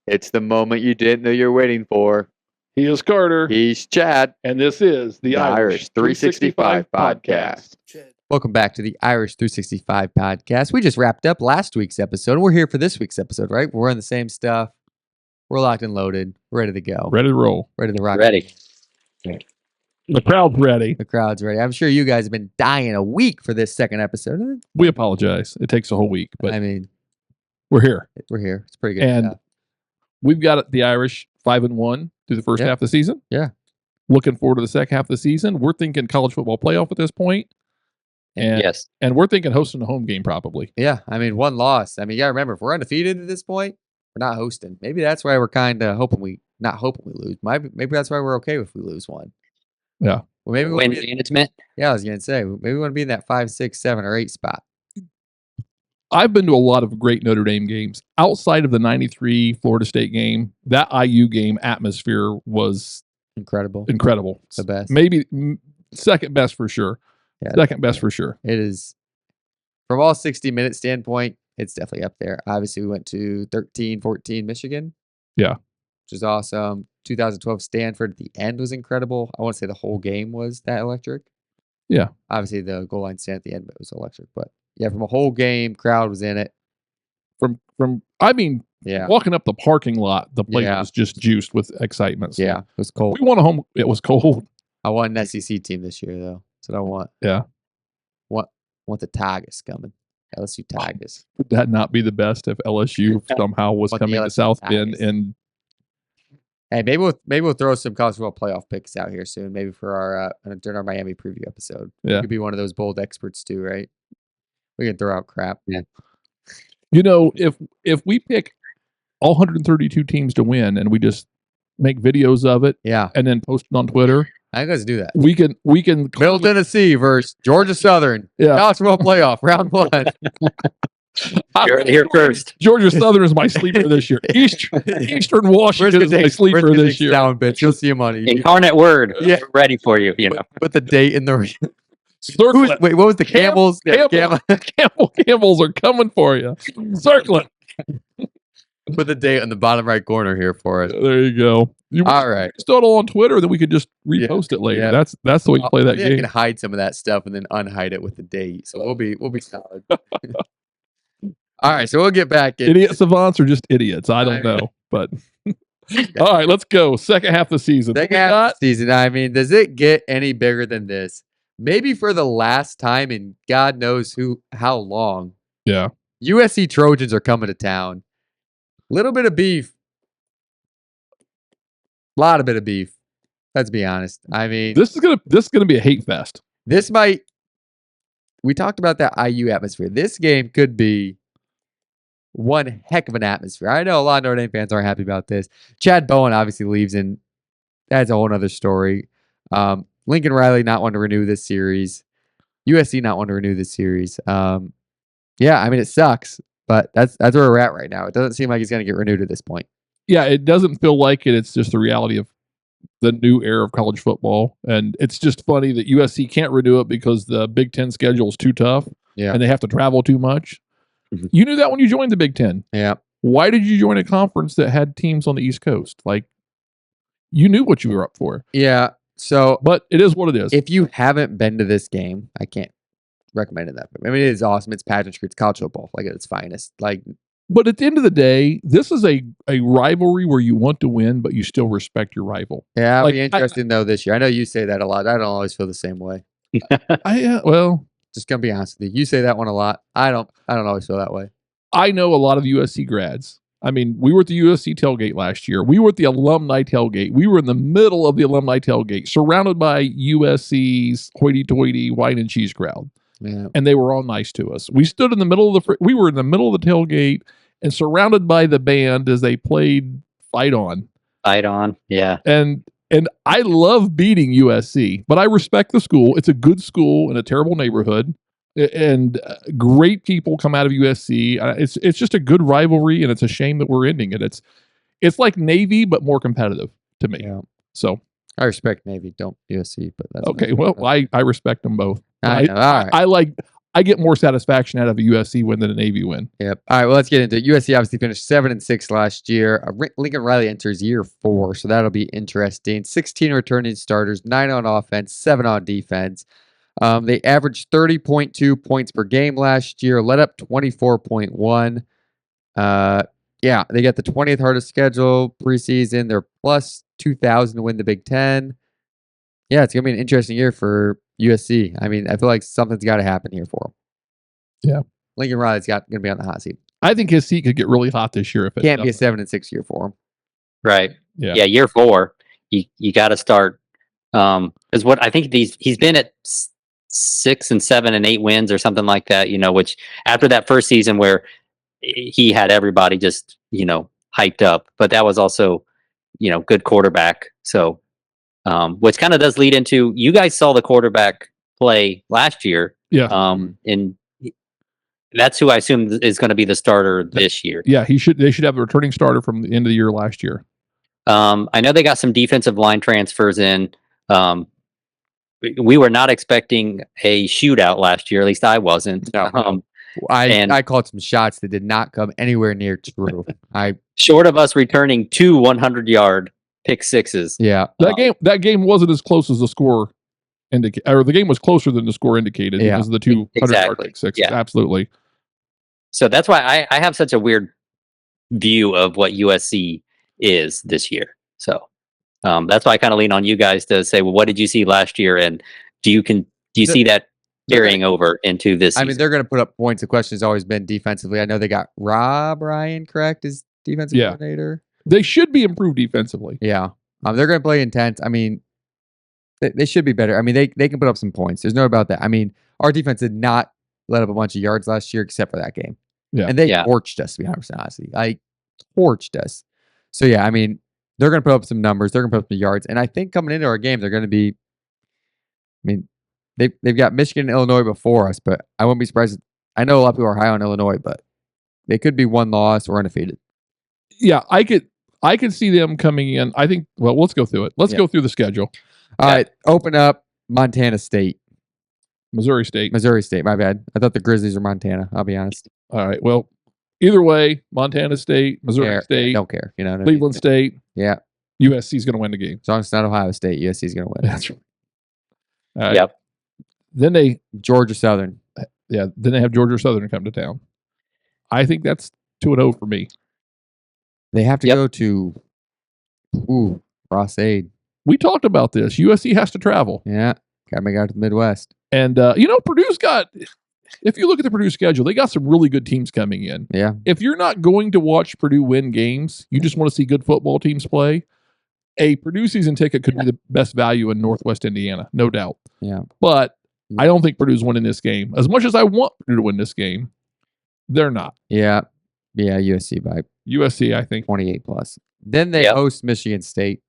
It's the moment you didn't know you're waiting for. He is Carter. He's Chad. And this is the Irish 365 podcast. Welcome back to the Irish 365 podcast. We just wrapped up last week's episode. We're here for this week's episode, right? We're on the same stuff. We're locked and loaded. Ready to go. Ready to roll. Ready to rock. Ready. The crowd's ready. The crowd's ready. I'm sure you guys have been dying a week for this second episode. We apologize. It takes a whole week, but I mean, we're here. We're here. It's pretty good. And stuff. we've got the Irish 5-1 through the first half of the season. Yeah. Looking forward to the second half of the season. We're thinking college football playoff at this point. And, yes. And we're thinking hosting a home game probably. Yeah. I mean, one loss. I mean, you got to remember, if we're undefeated at this point, we're not hosting. Maybe that's why we're kind of not hoping we lose. Maybe that's why we're okay if we lose one. Yeah. Well, maybe win management. Yeah, I was going to say, maybe we want to be in that 5, 6, 7, or 8 spot. I've been to a lot of great Notre Dame games. Outside of the 93 Florida State game, that IU game atmosphere was incredible. The best. Maybe second best for sure. Yeah, second best for sure. It is. From all 60-minute standpoint, it's definitely up there. Obviously, we went to 13-14 Michigan. Yeah. Which is awesome. 2012 Stanford at the end was incredible. I want to say the whole game was that electric. Yeah. Obviously, the goal line stand at the end was electric. But yeah, from a whole game, crowd was in it. Walking up the parking lot, the place was just juiced with excitement. So yeah, it was cold. We won a home. It was cold. I want an SEC team this year, though. That's what I want. Yeah. Want the Tigers coming. LSU Tigers. Would that not be the best if LSU somehow was coming to South Bend and? Hey, maybe we'll throw some college football playoff picks out here soon. Maybe for our during our Miami preview episode. Yeah, we could be one of those bold experts too, right? We can throw out crap. Yeah. You know, if we pick all 132 teams to win and we just make videos of it, and then post it on Twitter, I think let's do that. We can. Middle Tennessee versus Georgia Southern. Yeah, college football playoff round 1. You're here first. Georgia Southern is my sleeper this year. Eastern Washington is my sleeper this year. Down, bitch. You'll see him on it. Incarnate Word. Yeah, ready for you. You know. Put the date in the. Wait, what was the Camels? Camels are coming for you. Circle it. Put the date in the bottom right corner here for us. There you go. All right. Start all on Twitter, then we could just repost it later. Yeah. That's the way you play that game. I can hide some of that stuff and then unhide it with the date, so we'll be solid. All right, so we'll get back in. Idiot savants are just idiots. I don't know, but all right, let's go. Second half of the season. Second half of the season. I mean, does it get any bigger than this? Maybe for the last time in God knows how long. Yeah. USC Trojans are coming to town. Little bit of beef. Lot of bit of beef. Let's be honest. I mean, this is gonna be a hate fest. We talked about that IU atmosphere. This game could be one heck of an atmosphere. I know a lot of Notre Dame fans aren't happy about this. Chad Bowen obviously leaves, and that's a whole other story. Lincoln Riley not wanting to renew this series. USC not wanting to renew this series. Yeah, I mean, it sucks, but that's where we're at right now. It doesn't seem like he's going to get renewed at this point. Yeah, it doesn't feel like it. It's just the reality of the new era of college football. And it's just funny that USC can't renew it because the Big Ten schedule is too tough. Yeah. And they have to travel too much. Mm-hmm. You knew that when you joined the Big Ten. Yeah. Why did you join a conference that had teams on the East Coast? Like, you knew what you were up for. Yeah. So, but it is what it is. If you haven't been to this game, I can't recommend it that. I mean, it is awesome. It's pageantry. It's college football, like at its finest. But at the end of the day, this is a rivalry where you want to win, but you still respect your rival. Yeah, it'll be interesting though this year. I know you say that a lot. I don't always feel the same way. Just gonna be honest with you. You say that one a lot. I don't always feel that way. I know a lot of USC grads. I mean, we were at the USC tailgate last year. We were at the alumni tailgate. We were in the middle of the alumni tailgate, surrounded by USC's hoity-toity wine and cheese crowd. Yeah. And they were all nice to us. We stood in the middle of we were in the middle of the tailgate and surrounded by the band as they played Fight On. Fight On, yeah. And I love beating USC, but I respect the school. It's a good school in a terrible neighborhood, and great people come out of USC. It's just a good rivalry, and it's a shame that we're ending it. It's like Navy, but more competitive to me. Yeah. So I respect Navy, don't USC, but that's okay. Well, I respect them both. I know. All right. I get more satisfaction out of a USC win than a Navy win. Yep. All right, well, let's get into it. USC obviously finished 7-6 last year. Lincoln Riley enters year 4, so that'll be interesting. 16 returning starters, 9 on offense, 7 on defense. They averaged 30.2 points per game last year, let up 24.1. Yeah, they got the 20th hardest schedule preseason. They're plus 2,000 to win the Big Ten. Yeah, it's going to be an interesting year for USC. I mean, I feel like something's got to happen here for them. Yeah. Lincoln Riley's going to be on the hot seat. I think his seat could get really hot this year if it Can't be a doesn't. 7-6 year for him. Right. Yeah. Year 4, you got to start. Because what I think he's been at 6 and 7 and 8 wins or something like that. Which after that first season where he had everybody just hyped up, but that was also good quarterback. So, which kind of does lead into you guys saw the quarterback play last year. Yeah. And that's who I assume is going to be the starter this year. Yeah, they should have a returning starter from the end of the year last year. I know they got some defensive line transfers in. We were not expecting a shootout last year. At least I wasn't. No. I called some shots that did not come anywhere near true. Short of us returning 2 100-yard pick sixes. Yeah. That game wasn't as close as the score indicated, or the game was closer than the score indicated because of the 200-yard Exactly. pick sixes. Yeah. Absolutely. So that's why I have such a weird view of what USC is this year. So that's why I kind of lean on you guys to say, well, what did you see last year, and do you see that carrying over into this season? I mean, they're going to put up points. The question has always been defensively. I know they got Rob Ryan, correct, as defensive coordinator. They should be improved defensively. Yeah. They're going to play intense. I mean, they should be better. I mean, they can put up some points. There's no about that. I mean, our defense did not let up a bunch of yards last year except for that game. Yeah. And they torched us, to be 100% honestly. Torched us. So, yeah, I mean, they're going to put up some numbers. They're going to put up some yards. And I think coming into our game, they're going to be, I mean, they've got Michigan and Illinois before us, but I wouldn't be surprised. I know a lot of people are high on Illinois, but they could be one loss or undefeated. Yeah, I could see them coming in. I think, well, let's go through it. Let's go through the schedule. All right, open up Montana State. Missouri State, my bad. I thought the Grizzlies were Montana, I'll be honest. All right, well, either way, Montana State, Missouri State, don't care. Cleveland State. Yeah. USC is going to win the game. As long as it's not Ohio State, USC is going to win. That's right. All right. Yep. Then Georgia Southern. Yeah, then they have Georgia Southern come to town. I think that's 2-0 for me. They have to go to Ross-Ade. We talked about this. USC has to travel. Yeah. Got to make it out to the Midwest. And, Purdue's got, if you look at the Purdue schedule, they got some really good teams coming in. Yeah. If you're not going to watch Purdue win games, you just want to see good football teams play, a Purdue season ticket could be the best value in Northwest Indiana, no doubt. Yeah. But I don't think Purdue's winning this game. As much as I want Purdue to win this game, they're not. Yeah. Yeah, USC by USC, I think. 28 plus. Then they host Michigan State.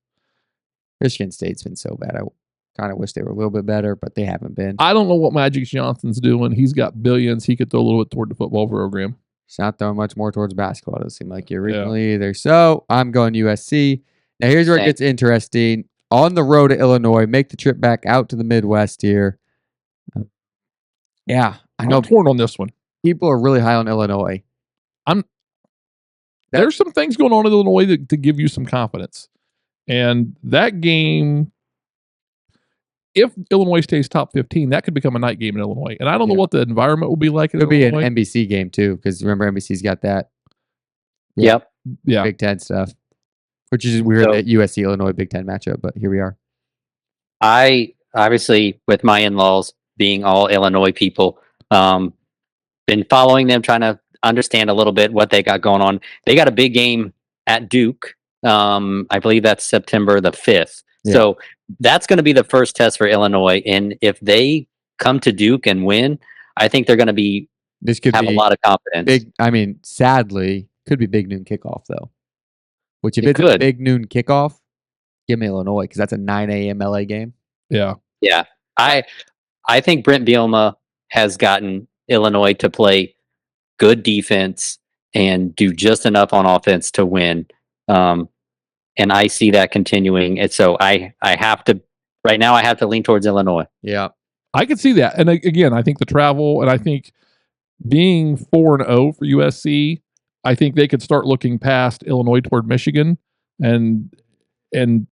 Michigan State's been so bad. I kind of wish they were a little bit better, but they haven't been. I don't know what Magic Johnson's doing. He's got billions. He could throw a little bit toward the football program. He's not throwing much more towards basketball. It doesn't seem like you originally either. So I'm going USC. Now here's where it gets interesting. On the road to Illinois, make the trip back out to the Midwest here. Yeah, I know. I'm torn on this one. People are really high on Illinois. There's some things going on in Illinois to give you some confidence. And that game, if Illinois stays top 15, that could become a night game in Illinois. And I don't know what the environment will be like in It'll be Illinois. an NBC game too, because remember NBC's got that. Yep. Yeah. Big Ten stuff, which is weird that USC Illinois Big Ten matchup, but here we are. I obviously, with my in-laws being all Illinois people, been following them, trying to understand a little bit what they got going on. They got a big game at Duke. I believe that's September the 5th. Yeah. So that's going to be the first test for Illinois. And if they come to Duke and win, I think they're going to have a lot of confidence. Sadly, could be big noon kickoff though. Which if it's a big noon kickoff, give me Illinois because that's a 9 a.m. LA game. Yeah. Yeah. I think Brent Bielema has gotten Illinois to play good defense and do just enough on offense to win. And I see that continuing. And so I have to lean towards Illinois. Yeah. I could see that. And again, I think the travel, and I think being 4-0 for USC, I think they could start looking past Illinois toward Michigan and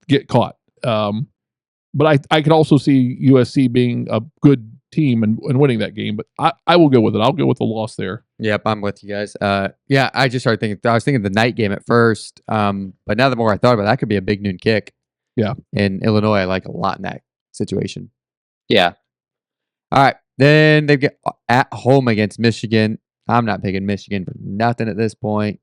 get caught. But I could also see USC being a good team and winning that game. But I will go with it. I'll go with the loss there. Yep, I'm with you guys. Yeah, I just started thinking. I was thinking the night game at first, but now the more I thought about it, that could be a big noon kick. Yeah. In Illinois, I like a lot in that situation. Yeah. All right, then they get at home against Michigan. I'm not picking Michigan for nothing at this point.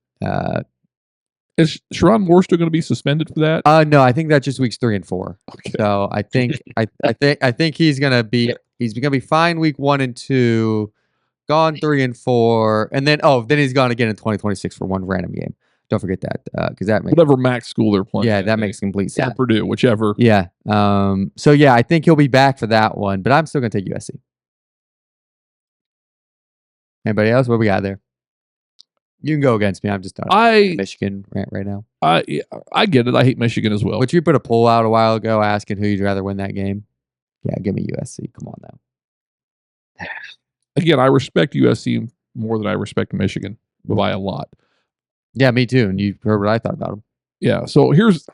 Is Sharon Moore still going to be suspended for that? No, I think that's just weeks 3 and 4. Okay. So I think I think he's gonna be fine week 1 and 2, gone 3 and 4, and then he's gone again in 2026 for one random game. Don't forget that because that makes Whatever MAC school they're playing. that makes complete sense. Or Purdue, whichever. Yeah. So yeah, I think he'll be back for that one, but I'm still gonna take USC. Anybody else? What we got there? You can go against me. I'm just on a Michigan rant right now. I get it. I hate Michigan as well. But you put a poll out a while ago asking who you'd rather win that game. Yeah, give me USC. Come on now. Again, I respect USC more than I respect Michigan by a lot. Yeah, me too. And you heard what I thought about them. Yeah. So here's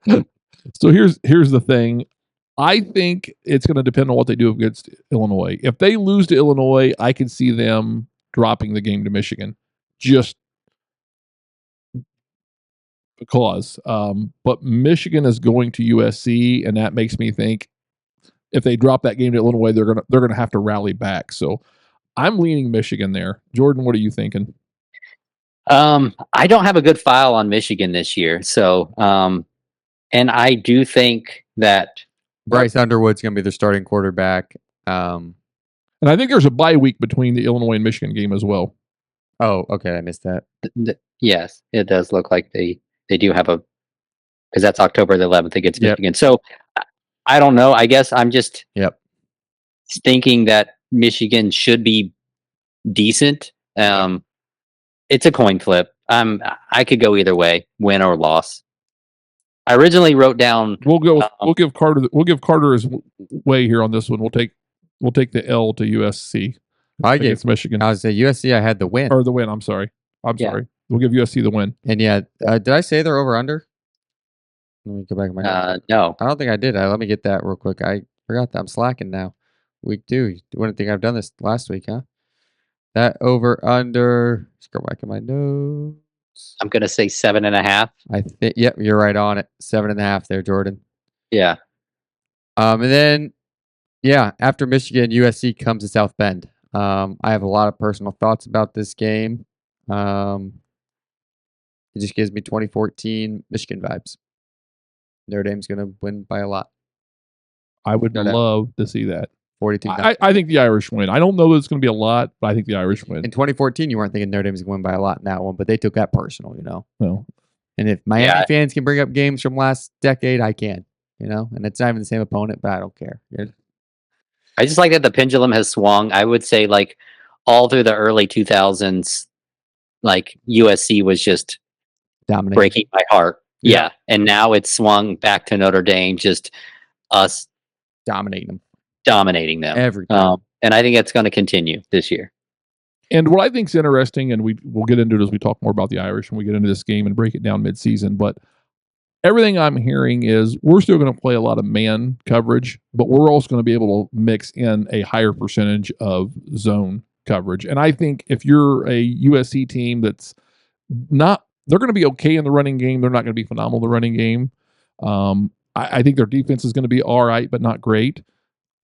the thing. I think it's going to depend on what they do against Illinois. If they lose to Illinois, I can see them dropping the game to Michigan, just because. But Michigan is going to USC, and that makes me think if they drop that game to Illinois, they're gonna have to rally back. So I'm leaning Michigan there. Jordan, what are you thinking? I don't have a good file on Michigan this year, so and I do think that Bryce Underwood's going to be their starting quarterback. And I think there's a bye week between the Illinois and Michigan game as well. Oh, okay. I missed that. Yes, it does look like they do have a, because that's October the 11th against Yep. Michigan. So I don't know. I guess I'm just thinking that Michigan should be decent. It's a coin flip. I could go either way, win or loss. I originally wrote down. We'll give Carter his way here on this one. We'll take the L to USC. Against Michigan. I was say USC. I had the win or the win. I'm sorry. Sorry. We'll give USC the win. And yeah, did I say they're over under? Let me go back to my notes. No, I don't think I did. Let me get that real quick. I forgot that I'm slacking now. Week 2. You wouldn't think I've done this last week, huh? That over under. Let's go back in my notes. I'm gonna say 7.5. I think. Yep, you're right on it. 7.5 there, Jordan. Yeah. And then, after Michigan, USC comes to South Bend. I have a lot of personal thoughts about this game. It just gives me 2014 Michigan vibes. Notre Dame's going to win by a lot. I would love to see that. 42. I think the Irish win. I don't know that it's going to be a lot, but I think the Irish win. In 2014, you weren't thinking Notre Dame's going to win by a lot in that one, but they took that personal, No. And if Miami fans can bring up games from last decade, I can, And it's not even the same opponent, but I don't care. I just like that the pendulum has swung. I would say like all through the early 2000s, like USC was just breaking my heart. Yeah. And now it's swung back to Notre Dame, just us dominating them every time. And I think it's going to continue this year. And what I think is interesting, and we'll get into it as we talk more about the Irish and we get into this game and break it down midseason, but everything I'm hearing is we're still going to play a lot of man coverage, but we're also going to be able to mix in a higher percentage of zone coverage. And I think if you're a USC team that's not, they're going to be okay in the running game. They're not going to be phenomenal in the running game. I think their defense is going to be all right, but not great.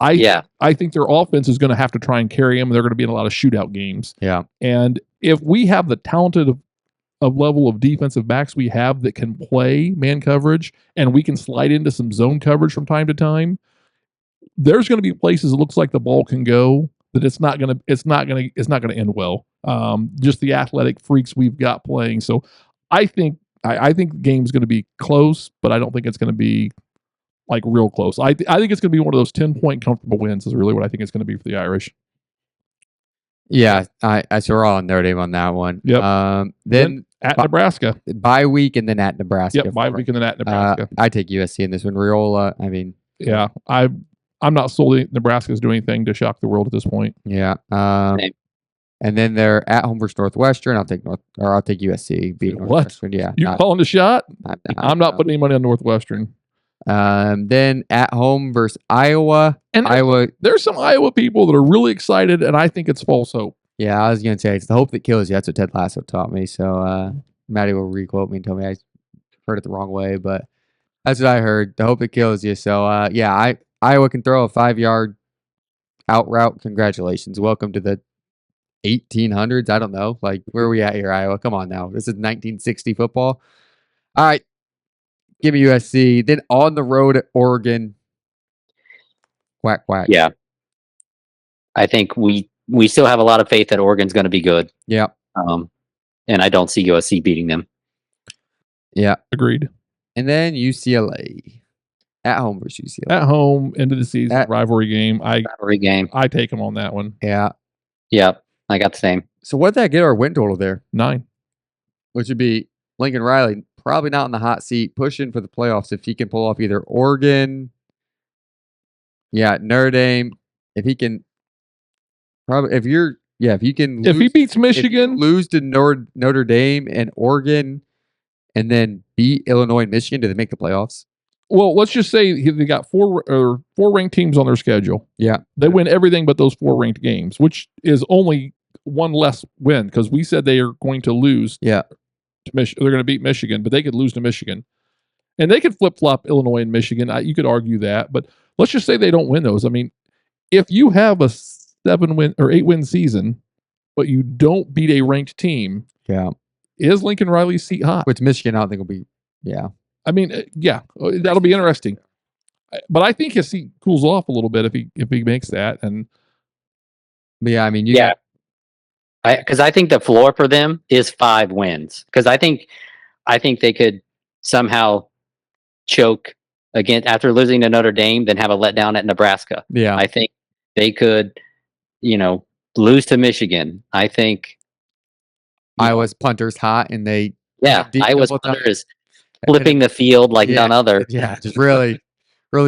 I think their offense is going to have to try and carry them. They're going to be in a lot of shootout games. Yeah. And if we have the talented of level of defensive backs we have that can play man coverage and we can slide into some zone coverage from time to time, there's going to be places it looks like the ball can go that it's not going to end well. Just the athletic freaks we've got playing. So I think the game's going to be close, but I don't think it's going to be like real close. I think it's going to be one of those 10-point comfortable wins is really what I think it's going to be for the Irish. Yeah, so we're all on Notre Dame on that one. Yep. Then at Nebraska. Bye week and then at Nebraska. Yep, bye week and then at Nebraska. I take USC in this one. Riola, I mean. Yeah, I I'm not sold that Nebraska's doing anything to shock the world at this point. Yeah. Same. And then they're at home versus Northwestern. I'll take USC beat What? Northwestern. Yeah. You calling the shot? I'm not no. putting any money on Northwestern. Then at home versus Iowa. And Iowa. There's some Iowa people that are really excited, and I think it's false hope. Yeah, I was gonna say it's the hope that kills you. That's what Ted Lasso taught me. So Maddie will requote me and tell me I heard it the wrong way, but that's what I heard. The hope that kills you. So Iowa can throw a 5-yard out route. Congratulations. Welcome to the 1800s. I don't know. Like, where are we at here, Iowa? Come on now. This is 1960 football. All right. Give me USC. Then on the road at Oregon. Quack, quack. Yeah. I think we still have a lot of faith that Oregon's going to be good. Yeah. And I don't see USC beating them. Yeah. Agreed. And then UCLA. At home versus UCLA. At home, end of the season, rivalry game. Rivalry game. I take them on that one. Yeah. Yep. I got the same. So what'd that get our win total there? 9. Which would be Lincoln Riley probably not in the hot seat, pushing for the playoffs if he can pull off either Oregon. Yeah, Notre Dame. If he can probably if he can If he beats Michigan, lose to Notre Dame and Oregon and then beat Illinois and Michigan, do they make the playoffs? well, let's just say they got four ranked teams on their schedule. Yeah. They win everything but those 4 ranked games, which is only one less win because we said they are going to lose. Yeah. They're going to beat Michigan, but they could lose to Michigan. And they could flip-flop Illinois and Michigan. You could argue that, but let's just say they don't win those. I mean, if you have a 7-win or 8-win season, but you don't beat a ranked team, Yeah. is Lincoln Riley's seat hot? Which Michigan I don't think will be. Yeah. I mean, that'll be interesting. But I think his seat cools off a little bit if he makes that. And But yeah, I mean, because I think the floor for them is 5 wins. Because I think they could somehow choke again after losing to Notre Dame, then have a letdown at Nebraska. Yeah. I think they could, lose to Michigan. I think Iowa's punter's hot and they Iowa's double punter time. is flipping the field like none other. Yeah, just really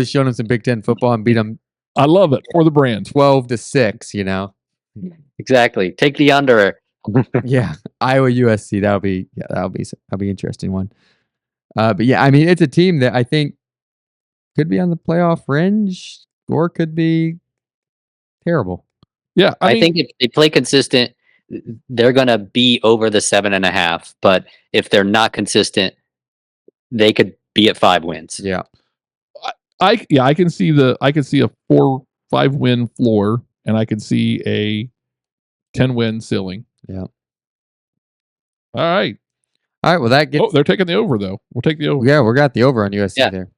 showing them some Big Ten football and beat them I love it for the brand. 12-6. Exactly. Take the under. Yeah, Iowa USC. That'll be an interesting one. But yeah, I mean, it's a team that I think could be on the playoff fringe or could be terrible. Yeah, I mean, think if they play consistent, they're going to be over the 7.5. But if they're not consistent, they could be at 5 wins. Yeah. I can see a 4-5 win floor, and I can see a 10-win ceiling. Yeah. All right. Well, that gets. Oh, they're taking the over though. We'll take the over. Yeah, we got the over on USC there.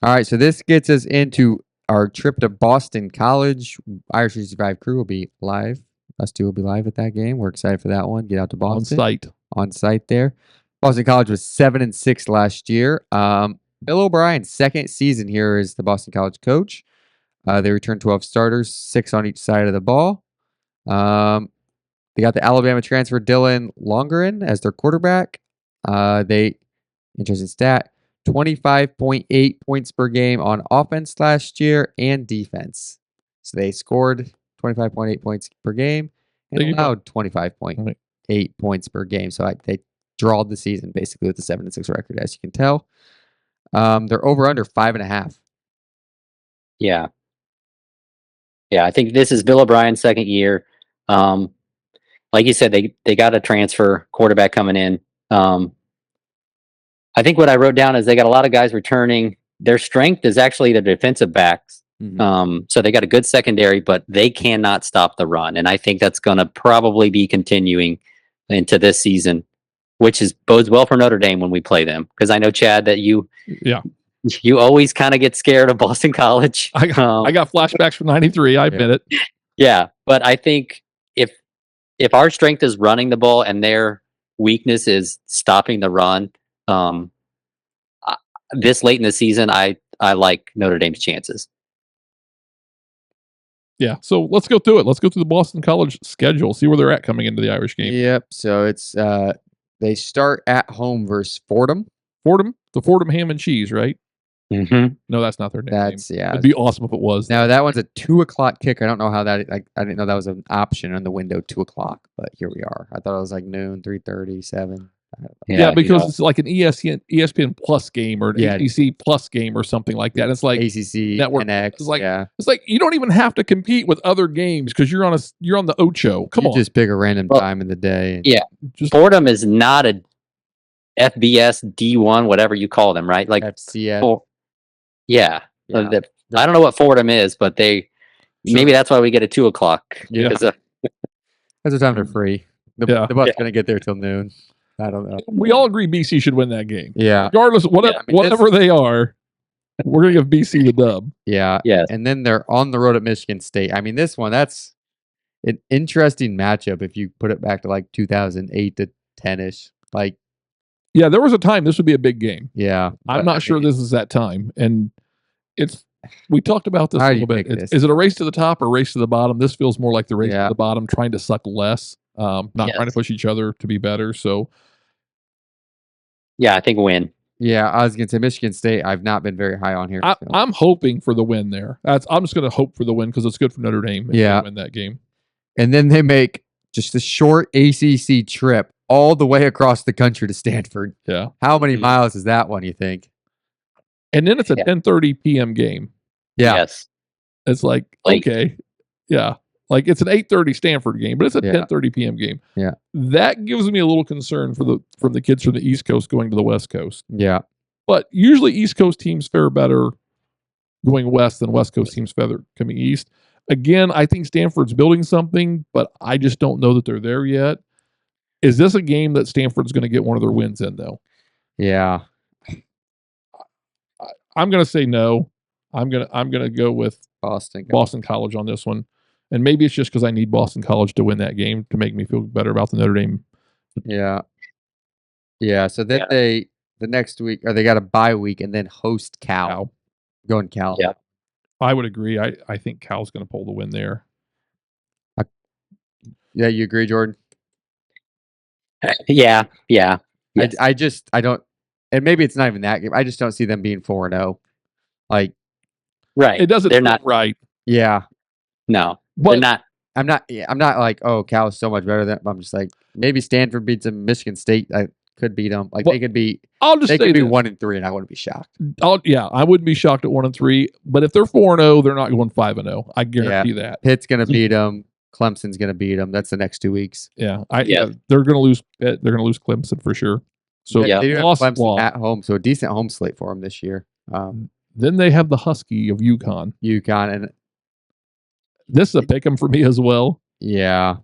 All right, so this gets us into our trip to Boston College. Irish 365 crew will be live. Us two will be live at that game. We're excited for that one. Get out to Boston. On site there. Boston College was 7-6 last year. Bill O'Brien's second season here as the Boston College coach. They returned 12 starters, 6 on each side of the ball. They got the Alabama transfer Dylan Longerin as their quarterback. Interesting stat, 25.8 points per game on offense last year and defense. So they scored 25.8 points per game and allowed 25.8 points per game. So they drawed the season basically with the 7-6 record, as you can tell. They're over under 5.5. Yeah. I think this is Bill O'Brien's second year. Like you said, they got a transfer quarterback coming in. I think what I wrote down is they got a lot of guys returning. Their strength is actually the defensive backs. Mm-hmm. So they got a good secondary, but they cannot stop the run. And I think that's going to probably be continuing into this season, which bodes well for Notre Dame when we play them. Because I know, Chad, that you always kind of get scared of Boston College. I got flashbacks from '93. I admit it. Yeah, but I think if our strength is running the ball and their weakness is stopping the run, this late in the season, I like Notre Dame's chances. Yeah, so let's go through it. Let's go through the Boston College schedule, see where they're at coming into the Irish game. Yep, so it's they start at home versus Fordham. The Fordham ham and cheese, right? Mhm. No, that's not their nickname. That's It'd be awesome if it was. Now that one's a 2:00 kick. I don't know how that. I didn't know that was an option on the window, 2:00. But here we are. I thought it was like noon, 3:30, 7. Yeah, because you it's like an ESPN Plus game or an Yeah. ACC Plus game or something like that. It's like ACC, network. NX. It's like yeah, it's like you don't even have to compete with other games because you're on the Ocho. Come you on, just pick a random Well, time in the day. yeah. just Fordham is not a FBS D1, whatever you call them, right? Like, FCS. yeah. Yeah. I don't know what Fordham is, but maybe that's why we get a 2:00. Yeah. Because, That's the time they're free. The Yeah. bus gonna get there till noon. I don't know. we all agree BC should win that game, Yeah, regardless of whatever, Yeah, I mean, whatever they are. We're gonna give BC the dub. yeah. yes. And then they're on the road at Michigan State. I mean, this one, that's an interesting matchup if you put it back to like 2008 to 10ish. Like, Yeah, there was a time this would be a big game. yeah. I'm but, not I sure mean, this is that time, and we talked about this How a do you little bit. pick this? Is it a race to the top or race to the bottom? This feels more like the race Yeah. to the bottom, trying to suck less, not trying to Yes. push each other to be better. So Yeah, I think win. Yeah, I was gonna say Michigan State. I've not been very high on here. so. I'm hoping for the win there. I'm just going to hope for the win because it's good for Notre Dame. If they Yeah. win that game. And then they make just a short ACC trip all the way across the country to Stanford. Yeah, How many Mhm. miles is that one, you think? and then it's a Yeah. 10:30 p.m. game. Yeah. Yes. It's like Late. okay, yeah, like it's an 8:30 Stanford game, but it's a Yeah. 10:30 p.m. game. Yeah. That gives me a little concern from the kids from the East Coast going to the West Coast. Yeah. But usually East Coast teams fare better going west than West Coast teams fare coming east. Again, I think Stanford's building something, but I just don't know that they're there yet. Is this a game that Stanford's going to get one of their wins in, though? Yeah. I'm going to say no. I'm gonna go with Boston. Boston College on this one, and maybe it's just because I need Boston College to win that game to make me feel better about the Notre Dame. Yeah. Yeah. So then Yeah. the next week, or they got a bye week and then host Cal. Cal. Going Cal. Yeah. I would agree. I think Cal's going to pull the win there. Yeah, you agree, Jordan? Yeah. Yeah. Yes. I don't, and maybe it's not even that game. I just don't see them being 4-0. Like, Right. It doesn't They're feel not. right, yeah. No. but They're not. I'm not like, oh, Cal is so much better than. I'm just like, maybe Stanford beats them. Michigan State, I could beat them. Like, Well, they could be I'll just say 1-3, and I wouldn't be shocked. I wouldn't be shocked at 1-3. But if they're 4-0, they're not going 5-0. I guarantee that. Pitt's gonna beat them. Clemson's gonna beat them. That's the next 2 weeks. Yeah, Yeah. they're going to lose. They're going to lose Clemson for sure. So Yeah. They do have loss, Clemson at home, so a decent home slate for them this year. Then they have the Husky of UConn. UConn and This is a pick 'em for me as well. yeah,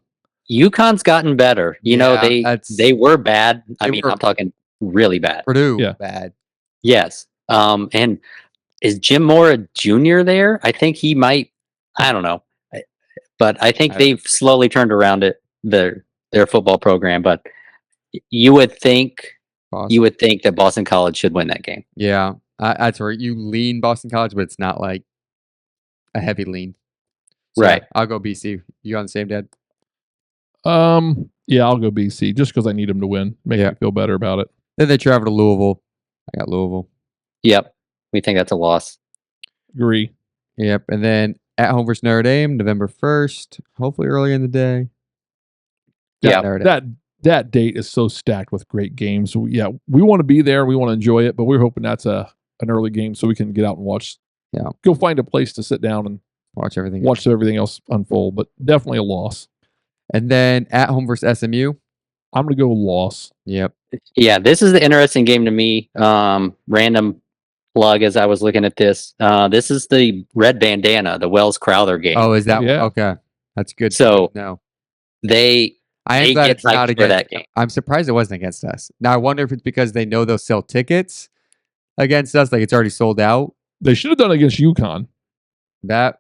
UConn's gotten better. You know, Yeah, they were bad. I They mean, were- I'm talking really bad. Purdue Yeah. bad. Yes. And is Jim Moore a junior there? I think he might. I don't know, but I think I don't they've agree. slowly turned around their football program. But you would think that Boston College should win that game. Yeah, that's where you lean Boston College, but it's not like a heavy lean. So, Right. I'll go BC. You on the same, Dad? Yeah, I'll go BC just because I need them to win. Make me feel better about it. Then they travel to Louisville. I got Louisville. Yep, we think that's a loss. Agree. Yep, and then at home versus Notre Dame, November 1st. Hopefully early in the day. Yeah, Notre Dame. That date is so stacked with great games. We want to be there. We want to enjoy it, but we're hoping that's an early game so we can get out and watch. Yeah. Go find a place to sit down and Watch everything. watch everything else unfold, but definitely a loss. And then at home versus SMU. I'm going to go loss. Yep. Yeah, this is the interesting game to me. Random plug as I was looking at this. This is the red bandana, the Wells Crowther game. Oh, is that Yeah. okay? That's good. So- no, They I am they glad get it's not hyped for against. that game. I'm surprised it wasn't against us. Now I wonder if it's because they know they'll sell tickets against us, like it's already sold out. They should have done it against UConn. That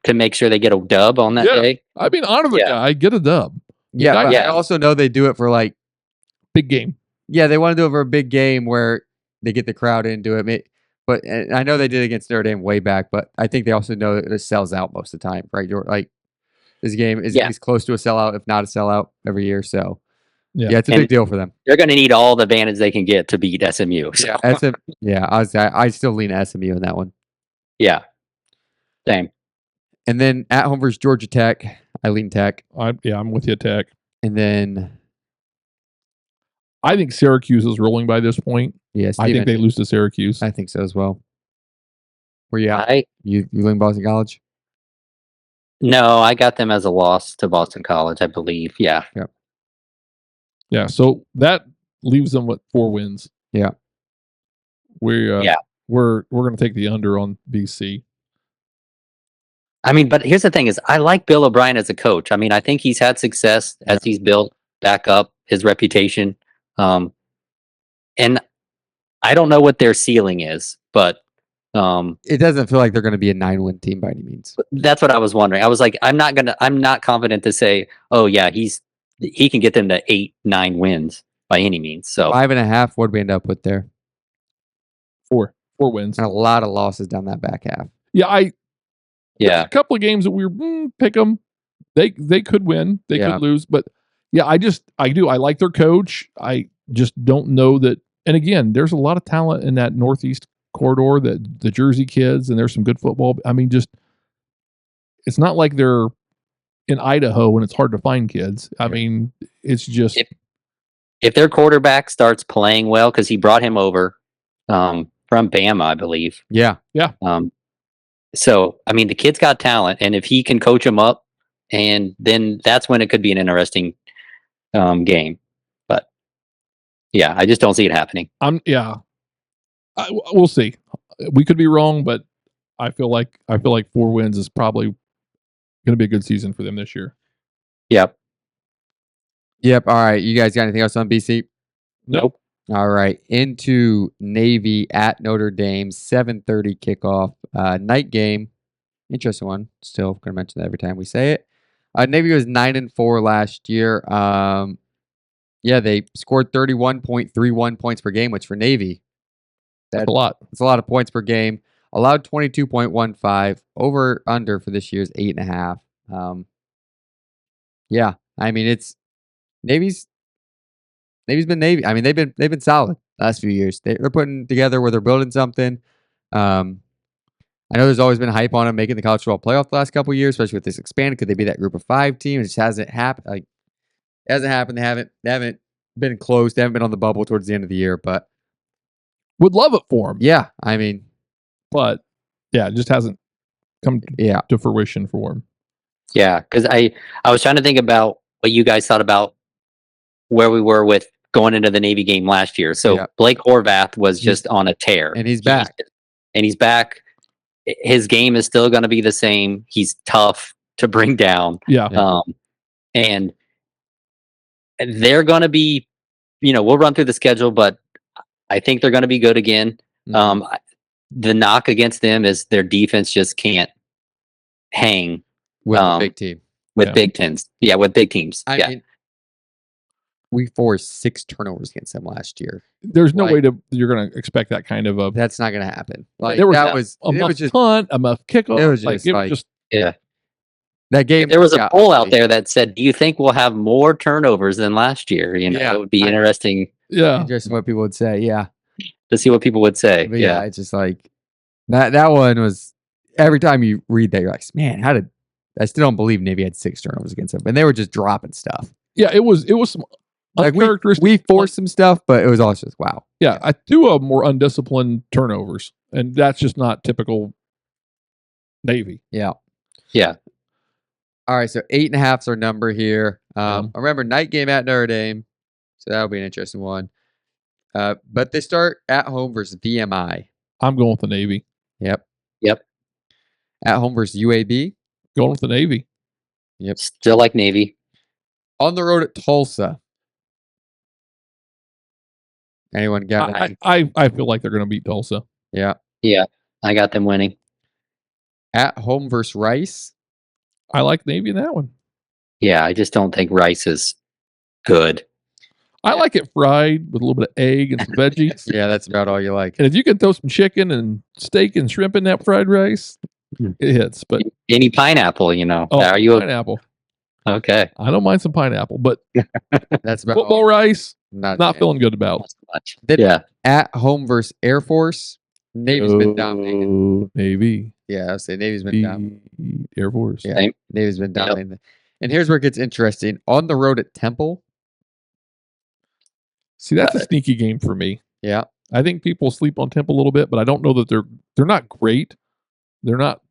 To make sure they get a dub on that Yeah. day. I mean, honor the Yeah. guy, get a dub. yeah, but I Yeah. also know they do it for like Big game. they want to do it for a big game where they get the crowd into it. But and I know they did against Notre Dame way back, but I think they also know that it sells out most of the time, right? Like this game is Yeah. close to a sellout, if not a sellout, every year. So Yeah, it's a And- big deal for them. They're going to need all the advantage they can get to beat SMU. So, I still lean SMU in that one. yeah. Same. And then at home versus Georgia Tech, I lean Tech. I'm with you, Tech. And then I think Syracuse is rolling by this point. yes, I think they lose to Syracuse. I think so as well. Where you at? I You lean Boston College? No, I got them as a loss to Boston College, I believe. Yeah. Yeah, so that leaves them with 4 wins. Yeah. We're Yeah. we're going to take the under on BC. I mean, but here's the thing: is I like Bill O'Brien as a coach. I mean, I think he's had success as he's built back up his reputation. And I don't know what their ceiling is, but It doesn't feel like they're going to be a 9-win team by any means. that's what I was wondering. I was like, I'm not confident to say, oh yeah, he can get them to 8-9 wins by any means. So 5.5. What did we end up with there? 4 wins. And a lot of losses down that back half. Yeah, yeah, a couple of games that we were pick them. They could win, they could lose, but yeah, I like their coach. I just don't know that. And again, there's a lot of talent in that Northeast corridor, that the Jersey kids, and there's some good football. I mean, just it's not like they're in Idaho and it's hard to find kids. I mean, it's just if their quarterback starts playing well, because he brought him over from Bama, I believe. Yeah. So, I mean, the kid's got talent, and if he can coach him up, and then that's when it could be an interesting game. But yeah, I just don't see it happening. We'll see. We could be wrong, but I feel like 4 wins is probably going to be a good season for them this year. Yep. All right. You guys got anything else on BC? Nope. All right. Into Navy at Notre Dame, 7:30 kickoff. Night game. Interesting one. Still going to mention that every time we say it. Navy was 9-4 last year. They scored 31.31 points per game, which for Navy, That's a lot. It's a lot of points per game. Allowed 22.15. Over under for this year's 8.5. I mean, it's Navy's been Navy. I mean, they've been solid last few years. They're putting together where they're building something. I know there's always been hype on them making the college football playoff the last couple of years, especially with this expanded. Could they be that group of 5 team? It just hasn't happened. It hasn't happened. They haven't been close. They haven't been on the bubble towards the end of the year, but Would love it for them. yeah, I mean, But yeah, it just hasn't come to fruition for them. Yeah, because I was trying to think about what you guys thought about where we were with going into the Navy game last year. So Blake Horvath was just on a tear, and he's back. His game is still going to be the same. He's tough to bring down. Yeah. And they're going to be, we'll run through the schedule, but I think they're going to be good again. The knock against them is their defense just can't hang with a big team. With Big Tens. Yeah, with big teams. I mean, we forced 6 turnovers against them last year. There's no way you're going to expect that kind of a. That's not going to happen. There was a muff punt, a muff kickoff. It was just that game. There was a poll out there that said, "Do you think we'll have more turnovers than last year?" It would be interesting. Yeah, interesting what people would say. Yeah, to see what people would say. But it's just like that one was. Every time you read that, you're like, man, I still don't believe Navy had 6 turnovers against them, and they were just dropping stuff. Yeah, it was some like we forced some stuff, but it was also just wow. Yeah, I do more undisciplined turnovers, and that's just not typical Navy. Yeah. All right, so 8.5 is our number here. Remember, night game at Notre Dame, so that'll be an interesting one. But they start at home versus VMI. I'm going with the Navy. Yep. At home versus UAB. Going with the Navy. Yep. Still like Navy. On the road at Tulsa. Anyone got it? I feel like they're going to beat Tulsa. Yeah. I got them winning. At home versus Rice. I like Navy in that one. Yeah, I just don't think Rice is good. I like it fried with a little bit of egg and some veggies. Yeah, that's about all you like. And if you can throw some chicken and steak and shrimp in that fried rice, it hits. But any pineapple, are you pineapple? Okay. I don't mind some pineapple, but That's about football rice, not not feeling good about. Not so much. Then Yeah. at home versus Air Force. Navy's been dominating. Navy. Yeah, I'll say Navy's been dominating. Air Force. Yeah, Same. Navy's been dominating. And here's where it gets interesting. On the road at Temple. See, that's a sneaky game for me. Yeah. I think people sleep on Temple a little bit, but I don't know that they're not great. They're not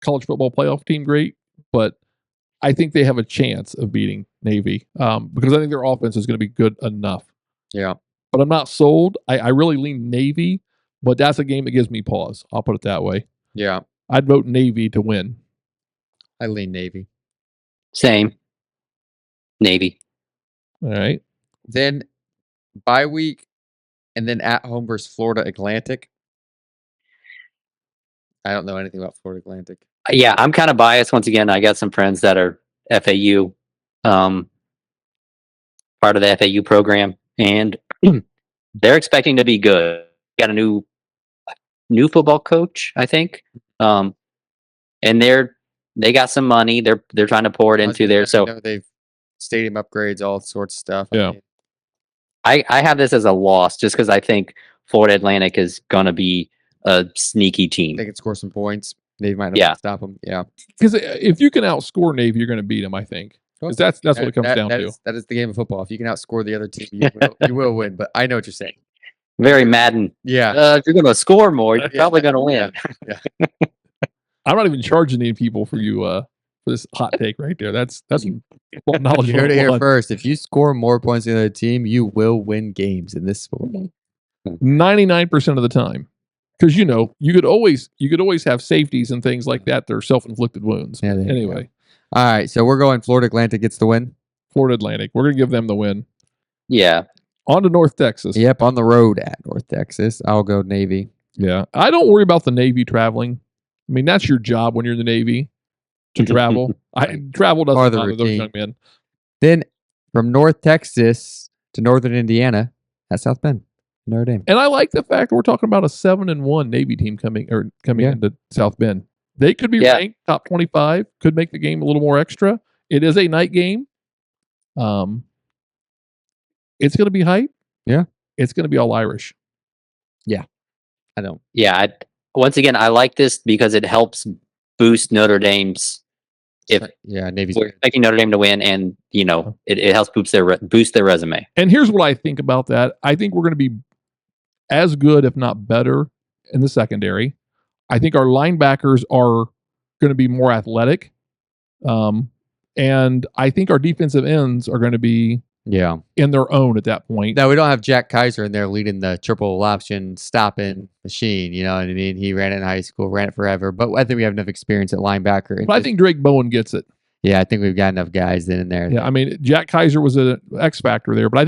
college football playoff team great, but I think they have a chance of beating Navy because I think their offense is going to be good enough. Yeah. But I'm not sold. I really lean Navy, but that's a game that gives me pause. I'll put it that way. Yeah. I'd vote Navy to win. I lean Navy. Same. Navy. All right. Then bye week, and then at home versus Florida Atlantic. I don't know anything about Florida Atlantic. Yeah, I'm kind of biased. Once again, I got some friends that are FAU, part of the FAU program, and they're expecting to be good. Got a new football coach, I think, and they got some money. They're trying to pour it into there. So they've stadium upgrades, all sorts of stuff. Yeah. I have this as a loss just because I think Florida Atlantic is going to be a sneaky team. They can score some points. Navy might not stop them. Yeah. Because if you can outscore Navy, you're going to beat them, I think. Because that's what it comes down to. That is the game of football. If you can outscore the other team, you will win. But I know what you're saying. Very Madden. Yeah. If you're going to score more, you're probably going to win. Yeah. I'm not even charging any people for you for this hot take right there. That's knowledge. You heard it here first. If you score more points than the other team, you will win games in this sport. 99% of the time. Because you could always have safeties and things like that. They're self-inflicted wounds. Yeah, anyway. All right, so we're going Florida Atlantic gets the win. Florida Atlantic. We're going to give them the win. Yeah. On to North Texas. Yep, on the road at North Texas. I'll go Navy. Yeah. I don't worry about the Navy traveling. I mean, that's your job when you're in the Navy to travel. Travel doesn't bother those young men. Then from North Texas to Northern Indiana at South Bend, Notre Dame. And I like the fact that we're talking about a 7-1 Navy team coming into South Bend. They could be ranked top 25, could make the game a little more extra. It is a night game. It's going to be hype. Yeah. It's going to be all Irish. Yeah. I don't. Yeah. Once again, I like this because it helps boost Notre Dame's. Navy's we're expecting Notre Dame to win, and it helps boost their resume. And here's what I think about that. I think we're going to be as good, if not better, in the secondary. I think our linebackers are going to be more athletic. And I think our defensive ends are going to be in their own at that point. No, we don't have Jack Kaiser in there leading the triple option stopping machine. You know what I mean? He ran it in high school, ran it forever. But I think we have enough experience at linebacker. But I think Drake Bowen gets it. Yeah, I think we've got enough guys in there. Yeah, I mean, Jack Kaiser was an X factor there, but I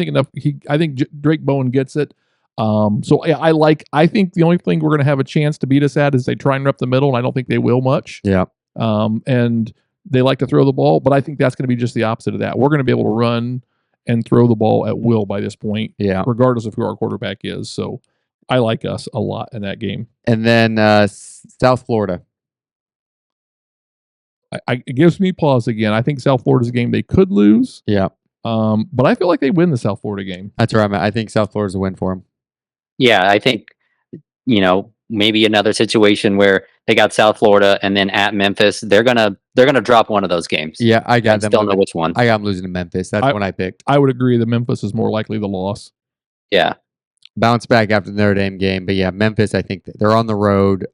think Drake Bowen gets it. So I think the only thing we're going to have a chance to beat us at is they try and rep the middle, and I don't think they will much. Yeah. And they like to throw the ball, but I think that's going to be just the opposite of that. We're going to be able to run and throw the ball at will by this point, regardless of who our quarterback is. So I like us a lot in that game. And then South Florida. It gives me pause again. I think South Florida's a game they could lose. Yeah. But I feel like they win the South Florida game. That's where I'm at. I think South Florida's a win for them. Yeah, I think, maybe another situation where they got South Florida and then at Memphis, they're gonna drop one of those games. Yeah, I got them. Don't know which one. I got them losing to Memphis. That's one I picked. I would agree that Memphis is more likely the loss. Yeah. Bounce back after the Notre Dame game. But yeah, Memphis, I think they're on the road.